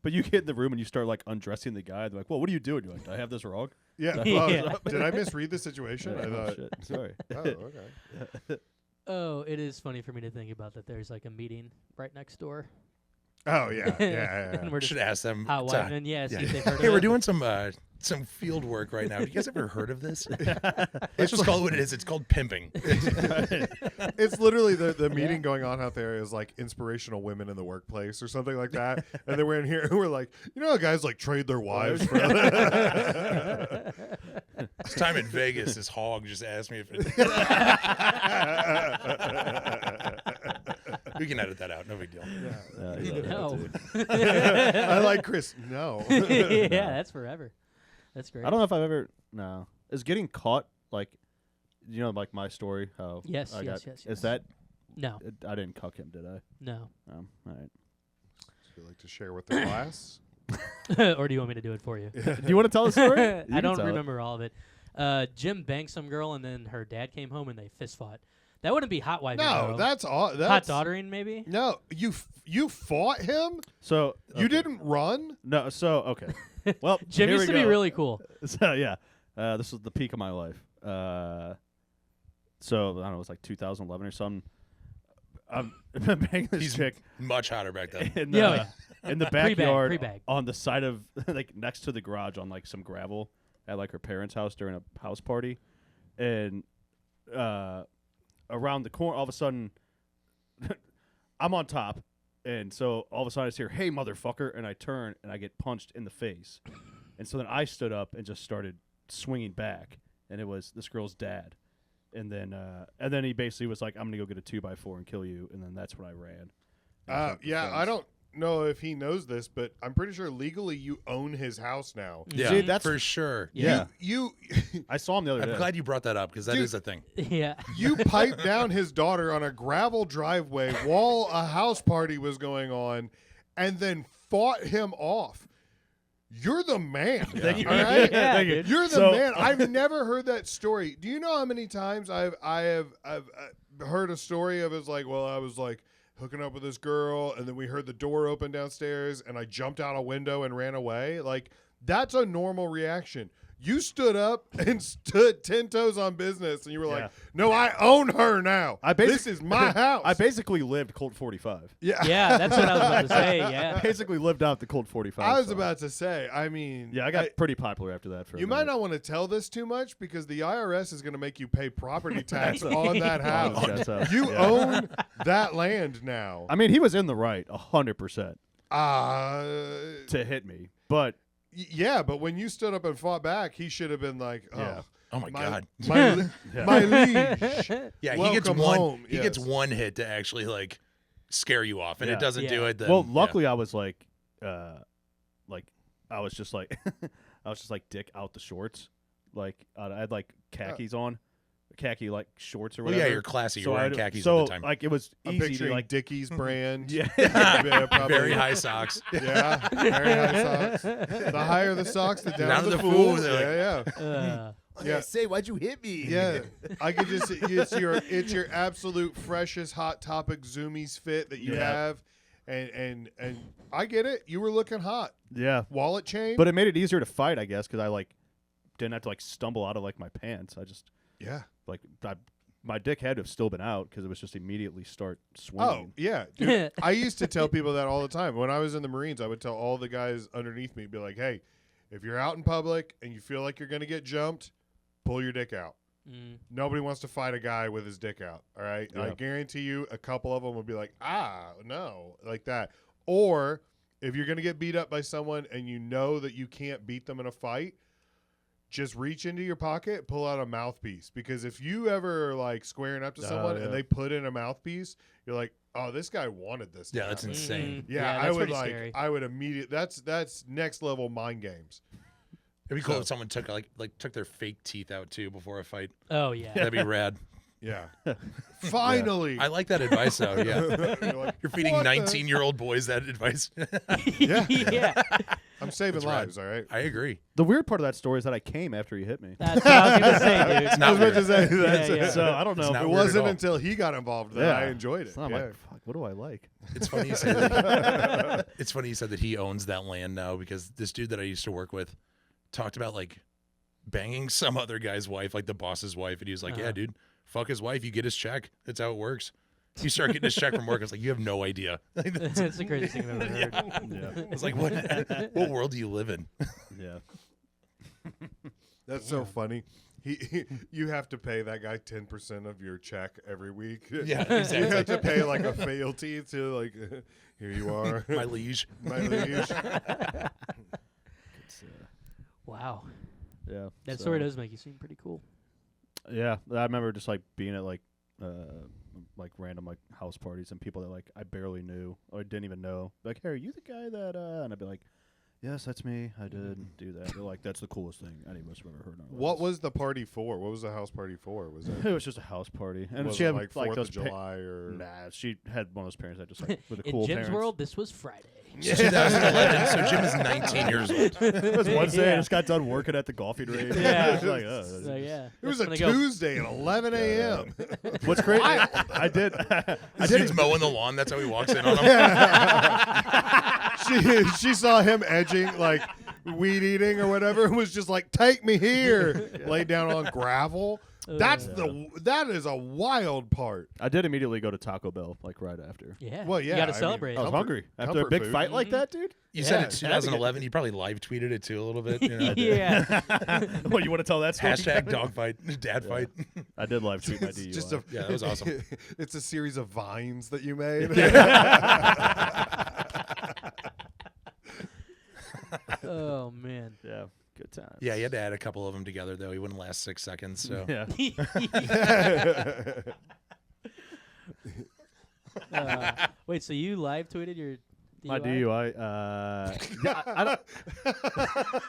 but you get in the room and you start like undressing the guy. They're like, well, what are you doing? You're like, did I have this wrong? Yeah. Yeah. well, did I misread the situation? I Oh, thought, shit. Sorry. oh, okay. Oh, it is funny for me to think about that. There's like a meeting right next door. Oh, yeah. Yeah. And we're just Should ask them. hot to- wife, and yeah, see yeah. if they've heard Hey, of we're it. doing some field work right now. Have you guys ever heard of this? Let's just call it what it is. It's called pimping. It's literally the meeting going on out there is like inspirational women in the workplace or something like that. And then we're in here and we're like, you know how guys like trade their wives for This time in Vegas, this hog just asked me if it. We can edit that out. No big deal. No. I like Chris. No. Yeah, that's forever. That's great. I don't know if I've ever. No, is getting caught like, you know, like my story. How Yes, I yes, got, yes, yes. Is that No, I didn't cuck him, did I? no. All right. Would you like to share with the class? Or do you want me to do it for you? Do you want to tell the story? You I can don't tell it. remember all of it. Jim banged some girl, and then her dad came home, and they fist fought. That wouldn't be hot wifing. No, though. that's all. hot daughtering, maybe. No, you fought him. So You didn't run. No. So okay. Well, Jim here used we to be go. really cool. So yeah, this was the peak of my life. So I don't know, it was like 2011 or something. I'm banging this He's chick much hotter back then. in the Yeah. in the backyard Pre-bag. on the side of like next to the garage on like some gravel at like her parents' house during a house party, and around the corner, all of a sudden, I'm on top, and so all of a sudden I just hear, "Hey, motherfucker!" and I turn and I get punched in the face, and so then I stood up and just started swinging back, and it was this girl's dad. And then he basically was like, "I'm gonna go get a 2x4 and kill you." And then that's when I ran. Yeah, I don't know if he knows this, but I'm pretty sure legally you own his house now. Yeah, See, that's- for sure. Yeah. You I saw him the other I'm day. glad you brought that up because that Dude. is a thing. Yeah. you piped down his daughter on a gravel driveway while a house party was going on, and then fought him off. You're the man. Thank you. All right? Yeah, Thank you. dude. You're the So- man. I've never heard that story. Do you know how many times I've heard a story of it's like, well, I was like hooking up with this girl, and then we heard the door open downstairs, and I jumped out a window and ran away. Like, that's a normal reaction. You stood up and stood 10 toes on business, and you were Yeah. like, no, I own her now. This is my house. I basically lived Colt 45. yeah. Yeah, that's what I was about to say. I Yeah. basically lived out the Colt 45. I was so. about to say, I mean. Yeah, I got pretty popular after that. For You a might minute. not want to tell this too much because the IRS is going to make you pay property tax That's a- on that on house. this house, You yeah. own that land now. I mean, he was in the right 100% Uh, to hit me, but yeah, but when you stood up and fought back, he should have been like, oh, Yeah. Oh my God. my, li- Yeah. my liege. Yeah, Welcome he gets one. home, He gets yes. one hit to actually like scare you off, and Yeah. it doesn't do Yeah. it. Then, well, yeah. luckily I was like I was just like I was just like dick out the shorts, like I had like khakis on, khaki like shorts or Well, whatever. yeah, you're classy. You're So wearing I- khakis so at the time. like it was I'm easy to picturing like Dickies brand. yeah. Yeah, probably. Very high socks. Yeah, very high socks. The higher the socks, the down, Down the the fool. fool, they're Yeah. Yeah. Say, why'd you hit me? Yeah, I could just it's your absolute freshest hot topic zoomies fit that you Yeah. have, and I get it. You were looking hot. Yeah, Wallet chain. but it made it easier to fight, I guess, because I like didn't have to like stumble out of like my pants. I just yeah. like my dick had to have still been out because it was just immediately start Oh swinging. yeah, dude. I used to tell people that all the time. When I was in the Marines, I would tell all the guys underneath me, be like, "Hey, if you're out in public and you feel like you're gonna get jumped, pull your dick out." Mm. Nobody wants to fight a guy with his dick out. All right. I Yeah. guarantee you a couple of them will be like, no, like that. Or if you're going to get beat up by someone and you know that you can't beat them in a fight, just reach into your pocket, pull out a mouthpiece. Because if you ever are like squaring up to someone yeah. and they put in a mouthpiece, you're like, oh, this guy wanted this. to Yeah, that's happen. insane. Yeah, I that's would pretty like, scary. I would immediately, that's next level mind games. It'd be cool So- if someone took took their fake teeth out too before a fight. Oh yeah. That'd be rad. Yeah. Finally. I like that advice though. Yeah, You're like, you're feeding "What the-" 19-year-old boys that advice. Yeah. yeah. I'm saving That's rad. lives, all right? I agree. The weird part of that story is that I came after he hit me. That's what I was gonna say, dude. It's I not was about to weird. say that's Yeah, yeah. So I don't know. It's if not It weird at wasn't all. until he got involved that Yeah. I enjoyed it. So I'm Yeah. like, fuck, what do I like? It's funny you say that. It's funny you said that he owns that land now because this dude that I used to work with talked about like banging some other guy's wife, like the boss's wife, and he was like, "Yeah, dude, fuck his wife. You get his check. That's how it works." You start getting his check from work. I was like, "You have no idea." Like, that's- That's the craziest thing I've ever heard. Yeah. I was like, "What world do you live in?" Yeah. That's so funny. You have to pay that guy 10% of your check every week. Yeah, You exactly. have to pay like a fealty to like, here you are, My liege. my liege. Wow. Yeah. That so- story does make you seem pretty cool. Yeah, I remember just like being at like random like house parties and people that like I barely knew or didn't even know. Like, hey, are you the guy that? And I'd be like, yes, that's me. I did do that. They're like, that's the coolest thing any of us have ever heard. In our What lives." was the party for? What was the house party for? Was it, It was just a house party, and was she it had like 4th those of July or? Nah, she had one of those parents that just like with a In cool Jim's parents. world, this was Friday. It's 2011, so Jim is 19 years old. It was Wednesday. Yeah. I just got done working at the golfing range. Yeah. I was like, So, yeah. It was a That's when I go, Tuesday at 11 a.m. What's crazy? I did. This dude's mowing the lawn. That's how he walks in on him. she saw him edging, like weed eating or whatever, and was just like, "Take me here." Laid down on gravel. That is a wild part. I did immediately go to Taco Bell like right after. Yeah. Well, yeah, You got to I mean, celebrate. I was Comfort- hungry after a comfort big food. fight like that, dude. You said Yeah. it's 2011. You probably live tweeted it too a little bit. You know? yeah. What, you want to tell that story? Hashtag dogfight, dad fight. I did live tweet my It's DUI. just a, Yeah, that was awesome. It's a series of vines that you made. Oh man. yeah, good time. Yeah, you had to add a couple of them together though. He wouldn't last 6 seconds. So Yeah. Wait, so you live tweeted your DUI? My DUI. Yeah, I don't.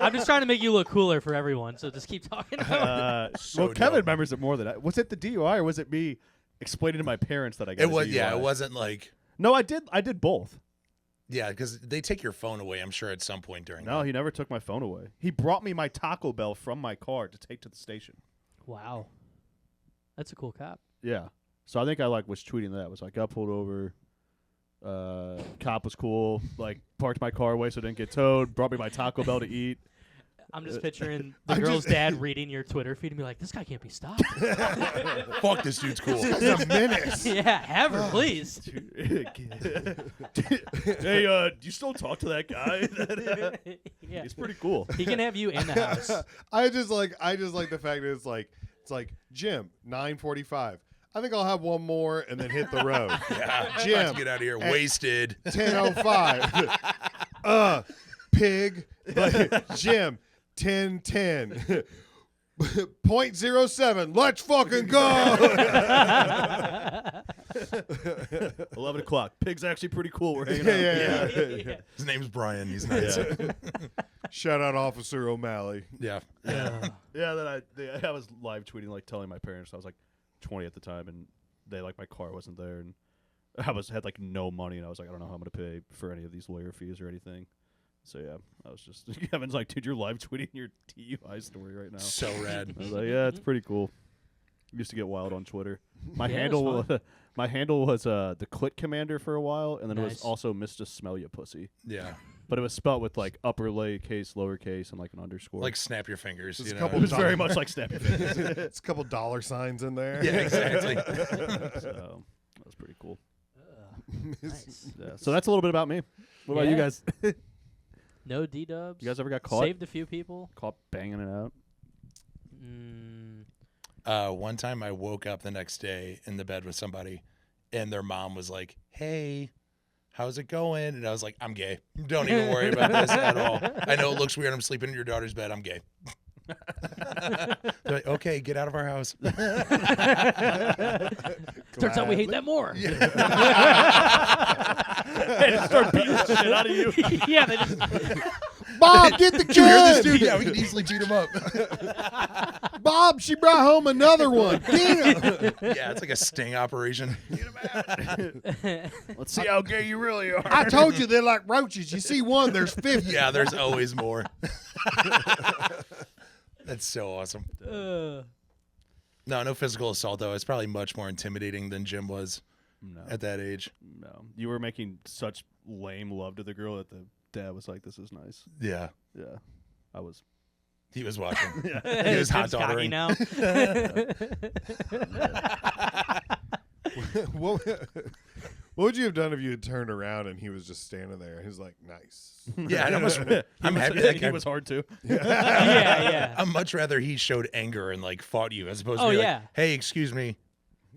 I'm just trying to make you look cooler for everyone, so just keep talking about it. So Well, Kevin dumb. remembers it more than I. Was it the DUI or was it me explaining to my parents that I got it a was. DUI? Yeah, it wasn't like. No, I did. I did both. Yeah, because they take your phone away. I'm sure at some point during. No, that. he never took my phone away. He brought me my Taco Bell from my car to take to the station. Wow. That's a cool cop. Yeah. So I think I like was tweeting that. Was like, got pulled over. Cop was cool. Like parked my car away so it didn't get towed. Brought me my Taco Bell to eat. I'm just picturing the girl's dad reading your Twitter feed and be like, this guy can't be stopped. Fuck, this dude's cool. It's a menace. Yeah, have her, please. Hey, do you still talk to that guy? Yeah. He's pretty cool. He can have you in the house. I just like the fact that it's like Jim 9:45. I think I'll have one more and then hit the road. Yeah, Jim, about to get out of here. at- Wasted. 10:05. Pig. Like, Jim 10:10. 0.07. Let's fucking go. 11 o'clock. Pig's actually pretty cool. We're hanging Yeah, out. Yeah. His name's Brian. He's nice. Shout out Officer O'Malley. Yeah. Yeah. Yeah, then I was live tweeting, like telling my parents I was like 20 at the time, and they like my car wasn't there, and I had like no money, and I was like, I don't know how I'm gonna pay for any of these lawyer fees or anything. So yeah, I was just Kevin's like, dude, you're live tweeting your DUI story right now. So rad. I was like, yeah, it's pretty cool. Used to get wild on Twitter. My Yeah, it handle was fun. my handle was the Clit Commander for a while, and then it was Nice. also Mr. Smell Ya Pussy. Yeah. But it was spelled with like upper case, lowercase, and like an underscore. Like snap your fingers. There's You a know? couple it was very much like Snappy Fingers. It's a couple dollar signs in there. Yeah, exactly. So that was pretty cool. Nice. Yeah. So that's a little bit about me. What about you Yeah. guys? No D-dubs. You guys ever got caught Saved a few people. banging it out? One time I woke up the next day in the bed with somebody, and their mom was like, "Hey, how's it going?" And I was like, "I'm gay. Don't even worry about this at all. I know it looks weird. I'm sleeping in your daughter's bed. I'm gay." They're like, "Okay, get out of our house." Turns out we hate that more. They just start beating the shit out of you. Yeah, they just Bob, get the Did you hear this kid. dude? Yeah, we can easily beat him up. Bob, she brought home another one. Get him. Yeah, it's like a sting operation. Let's see how gay you really are. I told you they're like roaches. You see one, there's 50. Yeah, there's always more. That's so awesome. No physical assault though. It's probably much more intimidating than Jim was at that age. No. You were making such lame love to the girl that the dad was like, "This is nice." Yeah, Yeah. I was. he was watching. Yeah. He was hot Jim's cocky daughtering. now. What would you have done if you had turned around and he was just standing there? He's like, nice. Yeah, and I'm happy He that guy. was hard too. yeah. I'd much rather he showed anger and like fought you as opposed to Oh, be yeah. like, "Hey, excuse me."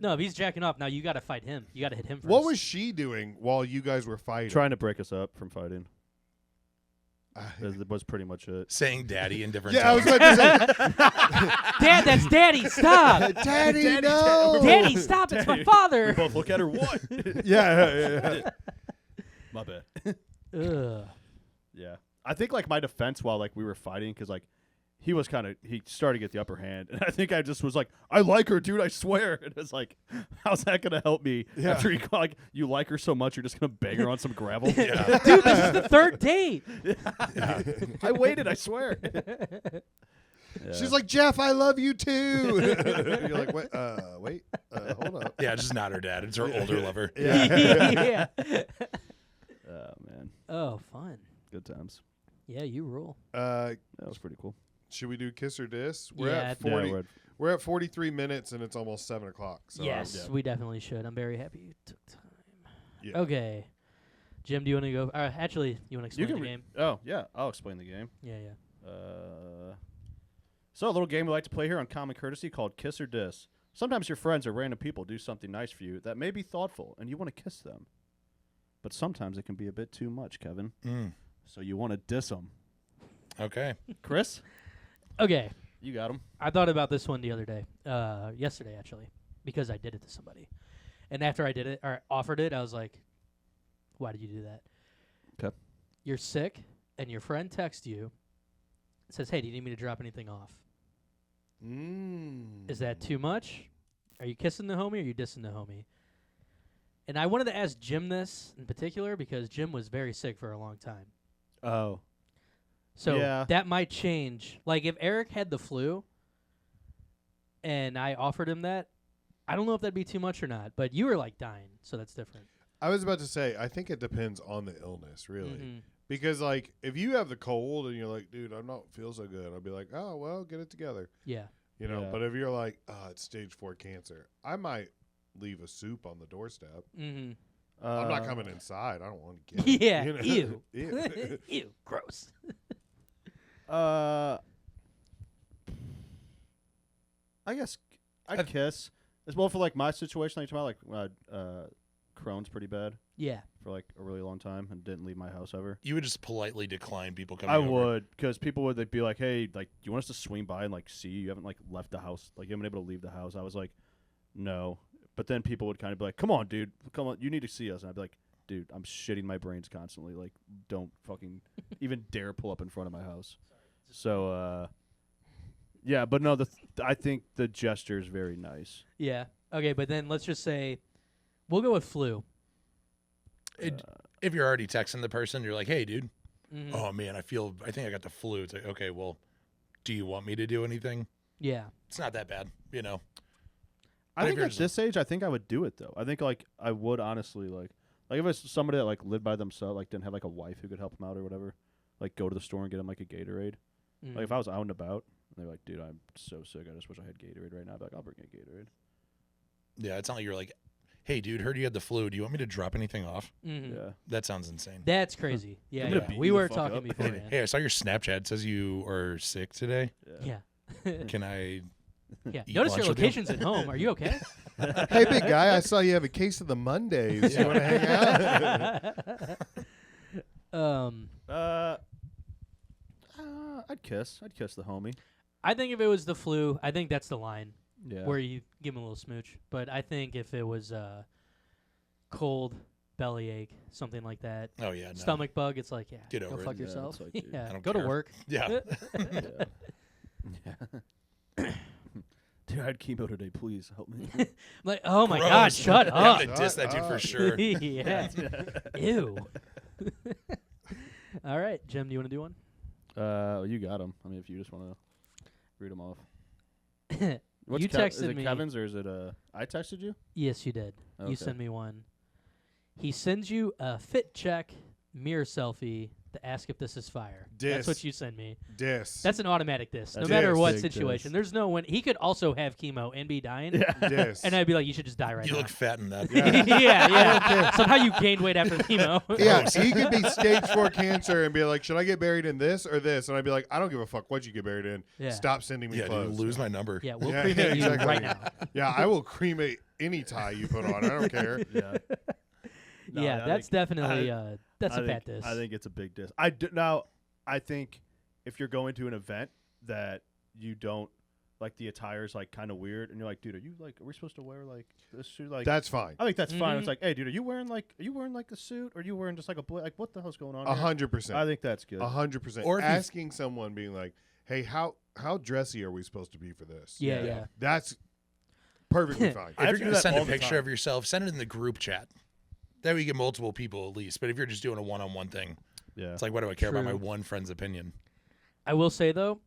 No, if he's jacking off, now you got to fight him. You got to hit him first. What was she doing while you guys were fighting? Trying to break us up from fighting. That was pretty much it. Saying "daddy" in different Yeah, I was tones. about to say, Dad, that's Daddy. Stop. Daddy, no. Daddy, stop. It's my We father. both look at her. What? Yeah. My bad. Ugh. Yeah. I think like my defense while like we were fighting, because like he started to get the upper hand, and I think I just was like, I like her, dude, I swear. And it's like, how's that gonna help me after you like her so much, you're just gonna bang her on some gravel? Yeah. Dude, this is the third date. I waited, I swear. She's like, Jeff, I love you too. You're like, wait, hold up. Yeah, just not her dad. It's her older lover. Yeah. Oh man, Oh, fun. good times. Yeah, you rule. That was pretty cool. Should we do kiss or diss? Yeah, At 40. We're at 43 minutes and it's almost 7 o'clock. So Yes, we definitely should. I'm very happy you took time. Yeah. Okay. Jim, do you want to go? Actually, you want to explain the game? Oh yeah, I'll explain the game. Yeah. So a little game we like to play here on Common Courtesy called Kiss or Diss. Sometimes your friends or random people do something nice for you that may be thoughtful, and you want to kiss them. But sometimes it can be a bit too much, Kevin. So you want to diss them. Okay. Chris? Okay. You got him. I thought about this one the other day. Yesterday, actually, because I did it to somebody. And after I did it, or offered it, I was like, why did you do that? Okay. You're sick, and your friend texts you, says, hey, do you need me to drop anything off? Is that too much? Are you kissing the homie or are you dissing the homie? And I wanted to ask Jim this in particular because Jim was very sick for a long time. Oh. So Yeah. that might change. Like if Eric had the flu and I offered him that, I don't know if that'd be too much or not. But you were like dying, so that's different. I was about to say, I think it depends on the illness, really. Mm-hmm. Because, like, if you have the cold and you're like, dude, I don't feel so good, I'll be like, oh, well, get it together. Yeah. You know, Yeah. but if you're like, oh, it's stage 4 cancer, I might leave a soup on the doorstep. Mm-hmm. I'm not coming inside. I don't want to get it. Yeah. You know? Ew. Ew. Ew. Gross. I guess I'd kiss. It's more for like my situation. Like you're talking about like Crohn's pretty bad Yeah. for like a really long time and didn't leave my house ever. You would just politely decline people coming I over. would, because people would they'd be like, "Hey, like, do you want us to swing by and like see you? You haven't like left the house, like you haven't been able to leave the house." I was like, "No," but then people would kind of be like, "Come on, dude, come on, you need to see us," and I'd be like, "Dude, I'm shitting my brains constantly. Like, don't fucking even dare pull up in front of my house." So, yeah, but no, I think the gesture is very nice. Yeah. Okay, but then let's just say we'll go with flu. If you're already texting the person, you're like, hey, dude, Mm-hmm. oh, man, I think I got the flu. It's like, okay, well, do you want me to do anything? Yeah. It's not that bad, you know. I But if think you're at this age, I think I would do it though. I think like I would honestly like if it's somebody that like lived by themselves, like didn't have like a wife who could help them out or whatever, like go to the store and get them like a Gatorade. Mm-hmm. Like if I was out and about, and they're like, "Dude, I'm so sick. I just wish I had Gatorade right now." I'd be like, "I'll bring you a Gatorade." Yeah, it's not like you're like, hey, dude, heard you had the flu. Do you want me to drop anything off? Mm-hmm. Yeah. That sounds insane. That's crazy. Yeah. I'm gonna Yeah. beat We you the were fuck talking up. beforehand. Hey, I saw your Snapchat. It says you are sick today. Yeah. Can I? Yeah. Eat Notice your lunch with you? location's at home. Are you okay? Hey, big guy, I saw you have a case of the Mondays. You want to hang out? I'd kiss. I'd kiss the homie. I think if it was the flu, I think that's the line Yeah. where you give him a little smooch. But I think if it was cold, bellyache, something like that, Oh, yeah. No. stomach bug, it's like, yeah, Get go over it. fuck Yeah, yourself. it's like, dude, yeah, I don't go to care. work. Yeah. Yeah. Dude, I had chemo today. Please help me. I'm like, oh my Gross. God, shut Yeah, up. I'm gonna diss that dude for sure. yeah. Ew. All right, Jim, do you want to do one? You got him. I mean, if you just want to read them off. You Is texted it me. Kevin's or is it I texted you? Yes, you did. Okay. You sent me one. He sends you a fit check mirror selfie to ask if this is fire. That's Diss. what you send me. Diss. That's an automatic diss. No That's matter diss. what Big situation. diss. There's no one. He could also have chemo and be dying. Diss. And I'd be like, you should just die right You now. look fat in that. yeah. Somehow you gained weight after the chemo. Yeah, he could be stage 4 cancer and be like, should I get buried in this or this? And I'd be like, I don't give a fuck what you get buried in. Yeah. Stop sending me Yeah, clothes. dude, lose my number. Yeah, we'll Yeah, cremate yeah, you exactly. right now. Yeah, I will cremate any tie you put on. I don't care. Yeah. No, yeah, I that's think- definitely that's I a think, fat diss. I think it's a big diss. I think if you're going to an event that you don't like the attire's like kind of weird, and you're like, dude, are we supposed to wear like this suit? Like That's fine. I think that's fine. Mhm. It's like, hey, dude, are you wearing like a suit, or are you wearing just like a like what the hell's going on? here? 100%. I think that's good. 100%. Or if you- asking someone, being like, hey, how dressy are we supposed to be for this? Yeah. That's perfectly fine. If you're do going to that send all a the picture time. of yourself, send it in the group chat. That way you get multiple people at least. But if you're just doing a one-on-one thing, Yeah. it's like, what do I care about my True. one friend's opinion? I will say though,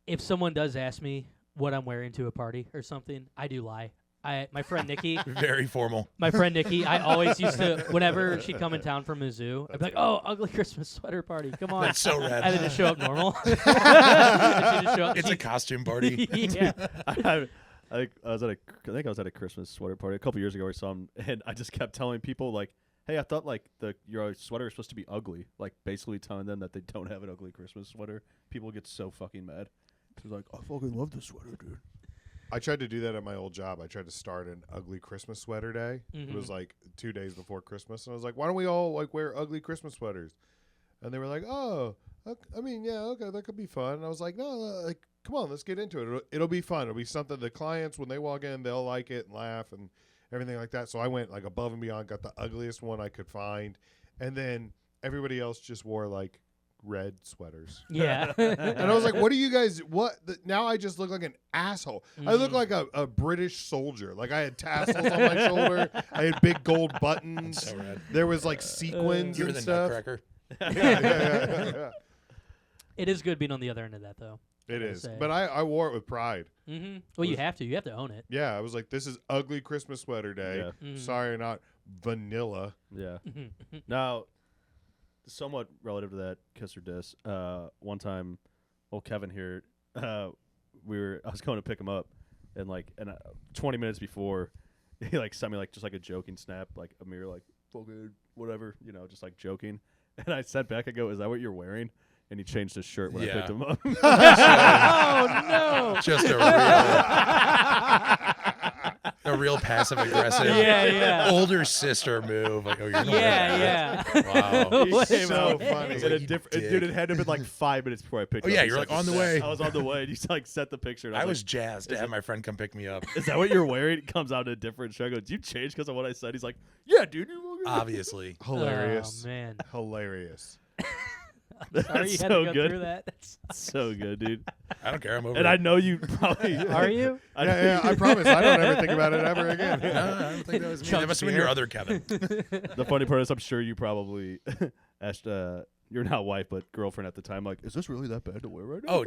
if someone does ask me what I'm wearing to a party or something, I do lie. My friend Nikki, Very formal. I always used to, whenever she'd come in town from Mizzou, I'd be like, "Oh, ugly Christmas sweater party, come on!" That's so rad. And then just show up normal. And she'd just show up. It's a costume party. Yeah. I think I was at a Christmas sweater party a couple years ago or something, and I just kept telling people like, "Hey, I thought like your sweater is supposed to be ugly." Like basically telling them that they don't have an ugly Christmas sweater. People get so fucking mad. She's like, "I fucking love this sweater, dude." I tried to do that at my old job. I tried to start an ugly Christmas sweater day. It was like 2 days before Christmas, and I was like, "Why don't we all like wear ugly Christmas sweaters?" And they were like, "Oh, I mean, yeah, okay, that could be fun." And I was like, "No, like, come on, let's get into it. It'll be fun. It'll be something the clients when they walk in, they'll like it and laugh and everything like that." So I went like above and beyond, got the ugliest one I could find, and then everybody else just wore like red sweaters. Yeah. And I was like, what do you guys, now I just look like an asshole. I look like a British soldier. Like I had tassels on my shoulder. I had big gold buttons. So rad. There was like sequins You were and the stuff. nutcracker. Yeah. It is good being on the other end of that, though. It I is. say. But I wore it with pride. Well, you have to. You have to own it. Yeah, I was like, this is ugly Christmas sweater day. Yeah. Sorry, not vanilla. Yeah. Now, somewhat relative to that, kiss or diss. One time, old Kevin here, I was going to pick him up, and 20 minutes before, he like sent me like just like a joking snap, like a mirror, like fucking whatever, just like joking. And I sent back, I go, "Is that what you're wearing?" And he changed his shirt when I picked him up. Oh no! Just a real passive aggressive, older sister move. Like, oh, you're gonna wear that. Wow. He's so funny. And dude, it had to have been like 5 minutes before I picked Oh up. yeah, He you're sent like on the snap. way. I was on the way, and he like set the picture. And I was like, jazzed to have my friend come pick me up. "Is that what you're wearing?" It comes out in a different shirt. I go, "Did you change because of what I said?" He's like, "Yeah, dude." Obviously. Hilarious. Oh man! Hilarious. Sorry you had so to go good. through that. So good, dude. I don't care. I'm over And it. I know you probably Are you? Yeah, I promise. I don't ever think about it ever again. No, I don't think that was me. Chunks That must have been your beer. other Kevin. The funny part is, I'm sure you probably asked your not wife but girlfriend at the time, like, "Is this really that bad to wear right now?" Oh,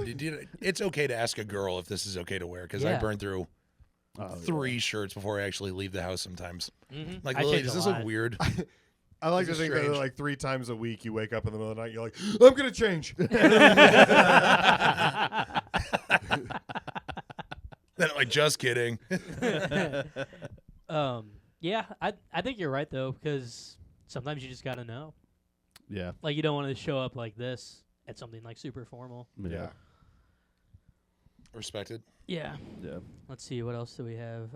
it's okay to ask a girl if this is okay to wear because I Yeah. burn through Oh, 3 shirts before I actually leave the house sometimes. Like, I Lily, change does a this look lot. weird? I like to This is think that strange. like 3 times a week you wake up in the middle of the night, you're like, I'm going to change. Then I'm like, just kidding. Yeah, I think you're right though, because sometimes you just gotta know. Yeah. Like you don't want to show up like this at something like super formal. Yeah. Respected. Yeah. Yeah. Let's see, what else do we have?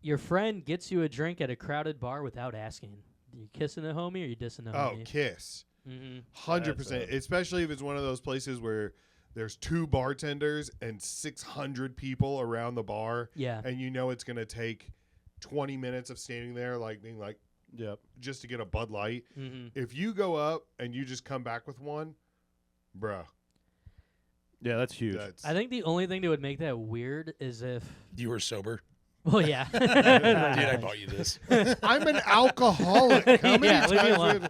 Your friend gets you a drink at a crowded bar without asking. You kissing a homie or you dissing a Oh, homie? kiss. 100%. That's, Especially if it's one of those places where there's 2 bartenders and 600 people around the bar. Yeah. And you know it's going to take 20 minutes of standing there, like being like, Yep. just to get a Bud Light. Mm-hmm. If you go up and you just come back with one, bruh. Yeah, that's huge. That's, I think the only thing that would make that weird is if, You were sober. well, yeah. Dude, I bought you this. I'm an alcoholic. How many yeah, leave me times alone.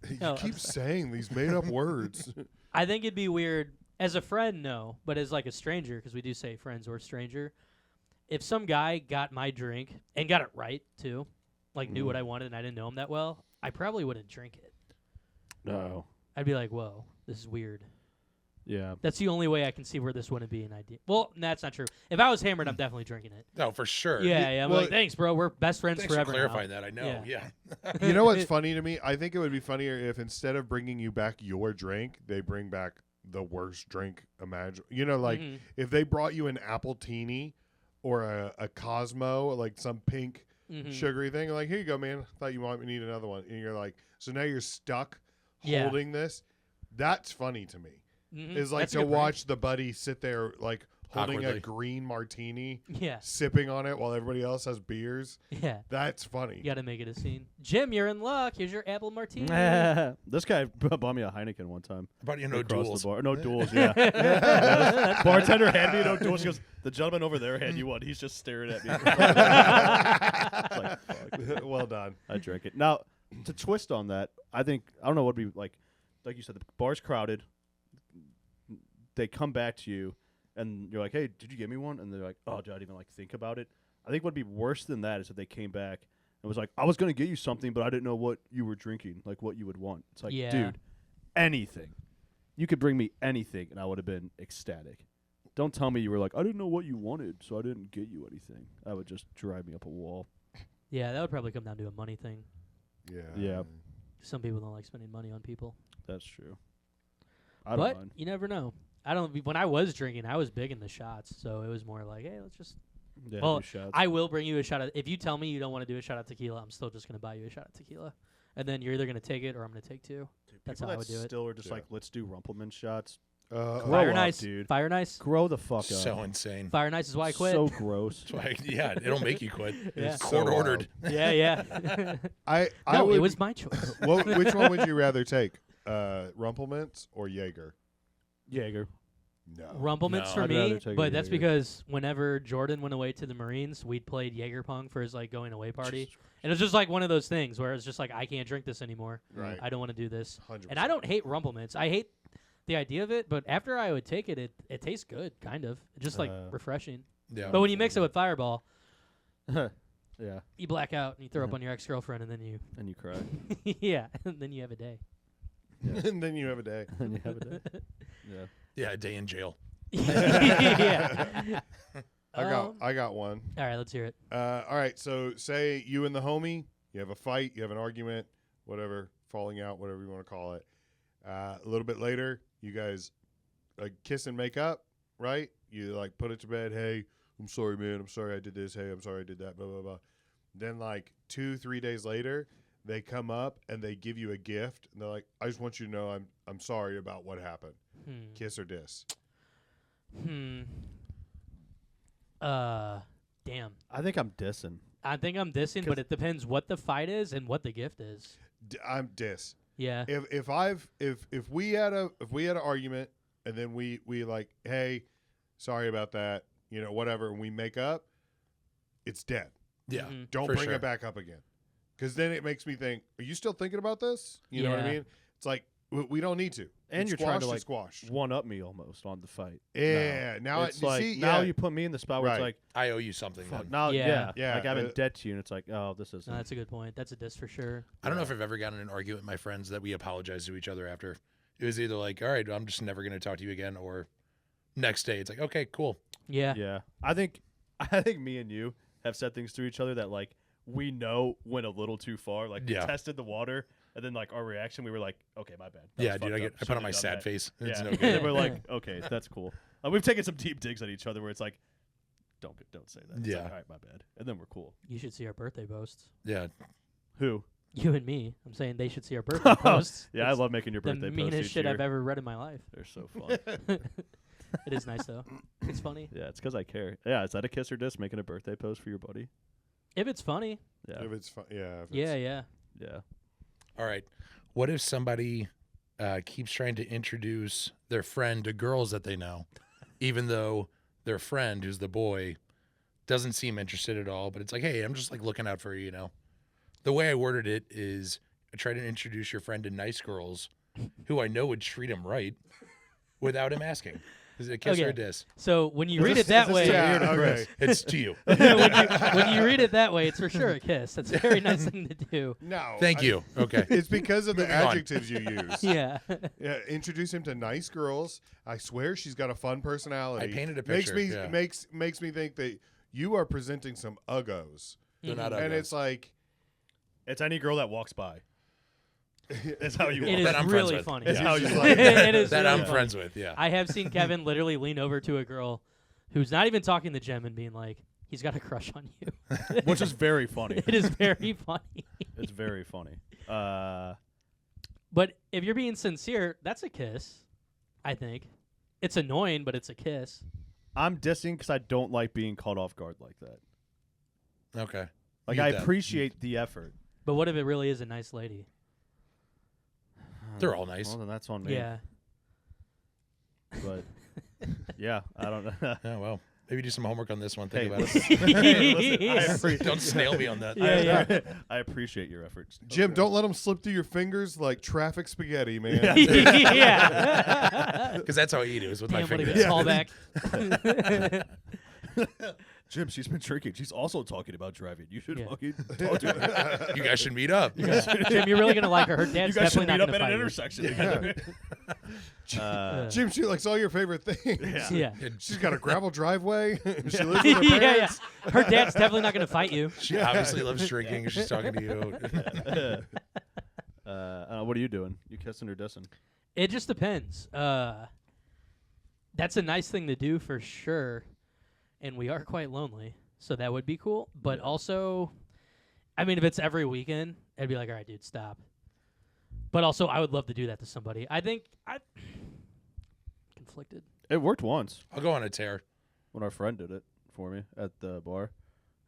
you No. keep saying these made up words? I think it'd be weird as a friend, no, but as like a stranger, because we do say friends or stranger. If some guy got my drink and got it right too, like knew what I wanted and I didn't know him that well, I probably wouldn't drink it. No. I'd be like, "Whoa, this is weird." Yeah. That's the only way I can see where this wouldn't be an idea. Well, that's not true. If I was hammered, I'm definitely drinking it. No, for sure. Yeah, I'm well, like, thanks, bro. We're best friends Thanks forever for clarifying now. that. I know. Yeah. Yeah. You know what's funny to me? I think it would be funnier if instead of bringing you back your drink, they bring back the worst drink imaginable. You know, like Mhm. if they brought you an Appletini or a Cosmo, like some pink Mhm. sugary thing, like, here you go, man. Thought you might need another one. And you're like, so now you're stuck Yeah. holding this. That's funny to me. Mhm. Is like That's a to good point. watch the buddy sit there like holding a Awkwardly. green martini, Yeah. sipping on it while everybody else has beers. Yeah. That's funny. You got to make it a scene. Jim, you're in luck. Here's your apple martini. This guy bought me a Heineken one time. About no Across duels. The bar. No duels, yeah. Bartender handed me no duels. She goes, the gentleman over there had you one. He's just staring at me. It's like, fuck. Well done. I drank it. Now, to twist on that, I don't know what would be like you said, the bar's crowded. They come back to you, and you're like, hey, did you give me one? And they're like, oh, did I even think about it? I think what would be worse than that is if they came back and was like, I was going to get you something, but I didn't know what you were drinking, like what you would want. It's like, Yeah. dude, anything. You could bring me anything, and I would have been ecstatic. Don't tell me you were like, I didn't know what you wanted, so I didn't get you anything. That would just drive me up a wall. Yeah, that would probably come down to a money thing. Yeah. Yeah. Some people don't like spending money on people. That's true. I don't But mind. you never know. When I was drinking, I was big in the shots, so it was more like, hey, let's just. Yeah, Well, do shots. I will bring you a shot of. If you tell me you don't want to do a shot of tequila, I'm still just gonna buy you a shot of tequila, and then you're either gonna take it or I'm gonna take two. That's People how I that would do it. Still are just Yeah. like, let's do Rumpelman shots. Grow Fire up, nice, dude. Fire nice, Grow the fuck up. So insane. Fire nice is why I quit. So gross. That's why, yeah, it'll make you quit. Yeah. Court So ordered. yeah, yeah. I No, would, it was my choice. which one would you rather take? Rumpelmintz or Jaeger? Jaeger. No. Rumpelmint's No, for I'd me, rather take but a that's Jaeger. because whenever Jordan went away to the Marines, we'd played Jaeger pong for his going away party, and it was just like one of those things where it's just like I can't drink this anymore. Right. I don't want to do this, 100%. and I don't hate Rumpelmint's. I hate the idea of it, but after I would take it, it tastes good, kind of, just like refreshing. Yeah. But when you mix it with Fireball, Yeah. you black out and you throw up on your ex-girlfriend, and then you, And you cry. yeah, and then you have a day. And then you have a day. And you have a day. Yeah. Yeah, a day in jail. yeah. I got one. All right, let's hear it. All right. So say you and the homie, you have a fight, you have an argument, whatever, falling out, whatever you want to call it. A little bit later, you guys kiss and make up, right? You put it to bed. Hey, I'm sorry, man. I'm sorry I did this. Hey, I'm sorry I did that. Blah blah blah. Then 2-3 days later, they come up and they give you a gift, and they're like, "I just want you to know I'm sorry about what happened." Kiss or diss? Damn. I think I'm dissing. I think I'm dissing, but it depends what the fight is and what the gift is. I'm diss. Yeah. If we had an argument and then we hey, sorry about that, whatever, and we make up, it's dead. Yeah. Mhm. Don't For bring sure. it back up again, because then it makes me think, are you still thinking about this? You know what I Yeah. mean? It's like we don't need to. And It's you're trying to squashed, it's squashed. one up me almost on the fight. Yeah. Now it's you like see, now yeah. you put me in the spot where Right. it's like, I owe you something. fuck, Then. now Yeah. yeah, like I'm in debt to you, and it's like, oh, this is No, that's a good point. That's a diss for sure. I don't know if I've ever gotten in an argument with my friends that we apologized to each other after. It was either like, all right, I'm just never going to talk to you again, or next day it's like, okay, cool. Yeah. yeah. I think me and you have said things to each other that we know went a little too far. Like Yeah. we tested the water, and then our reaction, we were like, okay, my bad. That Yeah, was dude, fucked I up. put on Shouldn't my have done sad that. face. Yeah, It's no and good. then we're like, okay, that's cool. We've taken some deep digs at each other where it's like, don't say that. It's Yeah. like, all right, my bad. And then we're cool. You should see our birthday posts. Yeah. Who? You and me. I'm saying they should see our birthday posts. Yeah, I It's love making your the birthday posts meanest each shit year. I've ever read in my life. They're so fun. It is nice though. It's funny. Yeah, it's because I care. Yeah, is that a kiss or diss, making a birthday post for your buddy? If it's funny. Yeah. If it's fun, yeah. If Yeah, it's, yeah. Yeah. All right. What if somebody keeps trying to introduce their friend to girls that they know, even though their friend, who's the boy, doesn't seem interested at all? But it's like, hey, I'm just looking out for you, The way I worded it is, I try to introduce your friend to nice girls who I know would treat him right without him asking. Is it a kiss or a Okay. diss? So when you read it that way, Yeah, okay. It's to you. when you read it that way, it's for sure a kiss. That's a very nice thing to do. No. Thank you. Okay. It's because of the Moving on. adjectives you use. Yeah. Yeah, introduce him to nice girls. I swear she's got a fun personality. I painted a Makes picture, me yeah. makes me think that you are presenting some uggos, They're not and uggos. it's like It's any girl that walks by. That's how you It walk. is That I'm friends really with. funny. It's how you Just like it is that really I'm funny. friends with, yeah. I have seen Kevin literally lean over to a girl who's not even talking to Jem and being like, he's got a crush on you. Which is very funny. It is very funny. It's very funny. But if you're being sincere, that's a kiss, I think. It's annoying, but it's a kiss. I'm dissing because I don't like being caught off guard like that. Okay. Like, You I get that. appreciate the effort. But what if it really is a nice lady? They're all nice. Well, then that's on me. Yeah. But, yeah, I don't know. Yeah, well, maybe do some homework on this one. Think Hey, about listen, it. Don't snail me on that. Yeah. I appreciate your efforts. Jim, don't let them slip through your fingers like traffic spaghetti, man. Yeah. Because that's how I eat it, is with Damn, my what a fingers. good callback. Jim, she's been drinking. She's also talking about driving. You should Yeah. fucking talk to her. You guys should meet up. Jim, you're really gonna like her. Her You dad's guys should definitely meet not up gonna at an fight intersection you. together. Jim, she likes all your favorite things. Yeah. She's got a gravel driveway. She lives with her yeah, parents. yeah. Her dad's definitely not gonna fight you. She obviously loves drinking. She's talking to you. What are you doing? You kissing or dissing? It just depends. That's a nice thing to do for sure, and we are quite lonely, so that would be cool. But also, I mean, if it's every weekend, I'd be like, all right, dude, stop. But also, I would love to do that to somebody. I think I conflicted. It worked once I'll go on a tear. when our friend did it for me at the bar.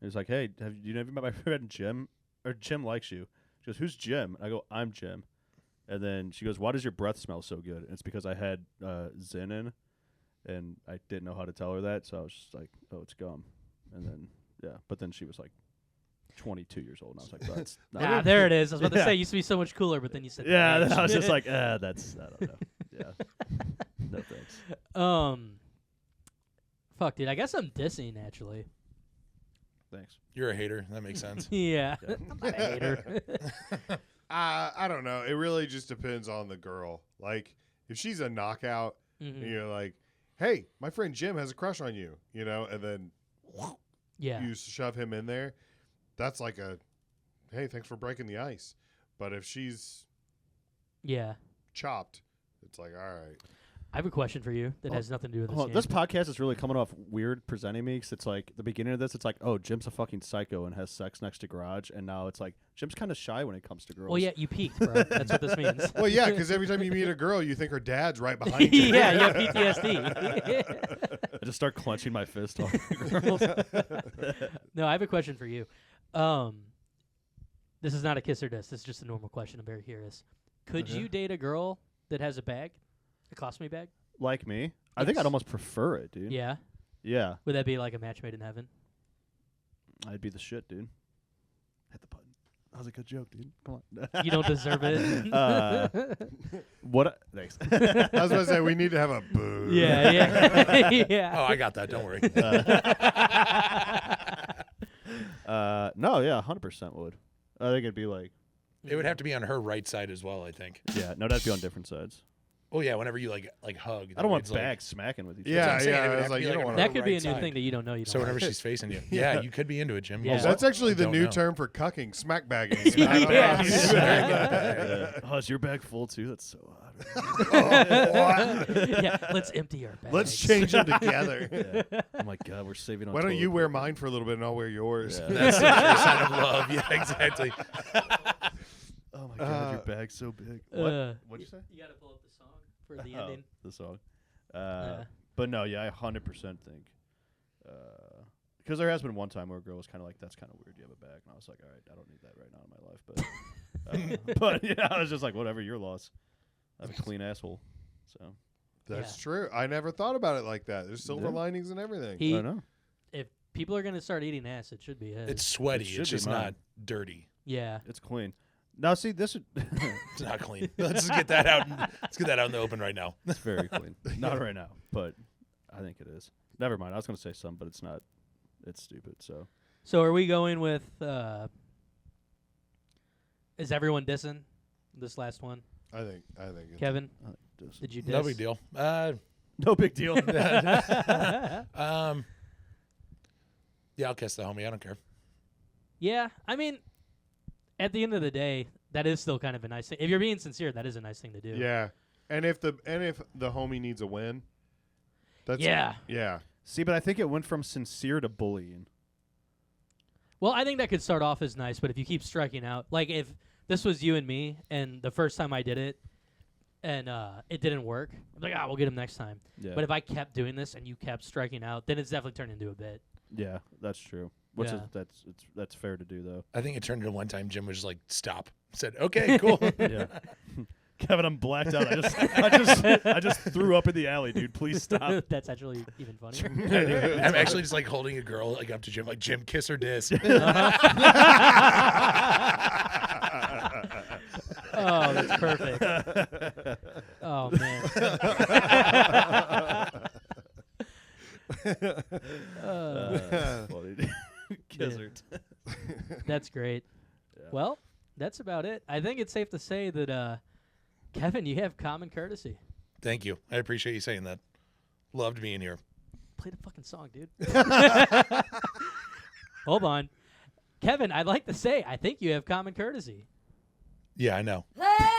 He was like, "Hey, have you ever met my friend Jim? Or Jim likes you." She goes, "Who's Jim?" And I go, "I'm Jim." And then she goes, "Why does your breath smell so good?" And it's because I had Zin in, and I didn't know how to tell her that, so I was just like, "Oh, it's gum." And then but then she was like 22 years old, and I was like, "That's not Ah, it." there it is. I was about to Yeah. say it used to be so much cooler, but then you said Yeah, that. then I was just like, that's I don't know. Yeah, no thanks. Fuck, dude. I guess I'm dissing actually. Thanks. You're a hater. That makes sense. Yeah, I'm not a hater. I don't know. It really just depends on the girl. Like, if she's a knockout, Mhm. and you're like, hey, my friend Jim has a crush on you, and then Yeah, you shove him in there, that's like a, hey, thanks for breaking the ice. But if she's yeah. chopped, it's like, all right. I have a question for you that has nothing to do with this Hold on, game. this podcast is really coming off weird presenting me because it's like the beginning of this, it's like, oh, Jim's a fucking psycho and has sex next to garage, and now it's like Jim's kind of shy when it comes to girls. Well, yeah, you peaked, bro. That's what this means. Well, yeah, because every time you meet a girl, you think her dad's right behind you. Yeah, you have PTSD. I just start clenching my fist on girls. No, I have a question for you. This is not a kiss or diss. This is just a normal question. I'm very curious. Could Okay. you date a girl that has a bag, a cosme bag? Like me, I think Yes. I'd almost prefer it, dude. Yeah. Yeah, Would that be like a match made in heaven? I'd be the shit, dude. Hit the button. That was a good joke, dude. Come on. You don't deserve it. What? Thanks. I was going to say, we need to have a boo. Yeah, yeah, yeah. Oh, I got that. Don't worry. No, yeah, 100% would. I think it'd be like, It would have to be on her right side as well, I think. yeah, no, that'd be on different sides. Oh yeah, whenever you like hug. I don't want it's like- bags smacking with each Yeah, other. I'm saying, it yeah. would I was have to like, be you like don't on want her That could be a right new side. thing that you don't know. You don't So like. whenever she's facing you, yeah, you could be into it, Jim. Yeah. That's actually the Don't new know. term for cucking, smack bagging. Yeah. Oh, is your bag full too? That's so odd. Yeah, let's empty our bags. Let's change them together. Yeah. Oh my god, we're saving on. Why don't toilet you wear paper. mine for a little bit and I'll wear yours? Yeah. That's the true sign of love. Yeah, exactly. Oh my god, your bag's so big. What'd you say? You gotta pull up the song for the ending. The song. But no, yeah, I 100% think. Because there has been one time where a girl was kind of like, "That's kind of weird. You have a bag," and I was like, "All right, I don't need that right now in my life." But, but yeah, I was just like, "Whatever, your loss." I have a clean asshole, so That's true. I never thought about it like that. There's silver Yeah. linings and everything. I He, don't know. if people are gonna start eating ass, it should be his. It's sweaty. It should It's be just mine. not dirty. yeah. It's clean. Now, see, this would It's not clean. Let's just get that out. Let's get that out in the open right now. it's very clean. Not right now, but I think it is. Never mind. I was going to say some, but it's not. It's stupid. So So are we going with? Is everyone dissing this last one? I think it's Kevin, just, did you diss? No big deal. no big deal. Yeah, I'll kiss the homie. I don't care. Yeah, I mean, at the end of the day, that is still kind of a nice thing. If you're being sincere, that is a nice thing to do. Yeah. And if the homie needs a win, that's Yeah. Yeah. See, but I think it went from sincere to bullying. Well, I think that could start off as nice, but if you keep striking out, like if this was you and me, and the first time I did it, and it didn't work, I'm like, we'll get him next time. Yeah. But if I kept doing this and you kept striking out, then it's definitely turned into a bit. Yeah, that's true. Which Yeah. is that's fair to do though. I think it turned into one time Jim was just like, stop. Said, okay, cool. Yeah. Kevin, I'm blacked out. I just threw up in the alley, dude. Please stop. That's actually even funnier. I'm actually just like holding a girl like up to Jim, like, Jim, kiss her disc. Oh, that's perfect. Oh man. Funny. Gizzard. That's great. Yeah. Well, that's about it. I think it's safe to say that Kevin, you have common courtesy. Thank you. I appreciate you saying that. Loved being here. Play the fucking song, dude. Hold on. Kevin, I'd like to say I think you have common courtesy. Yeah, I know. Hey!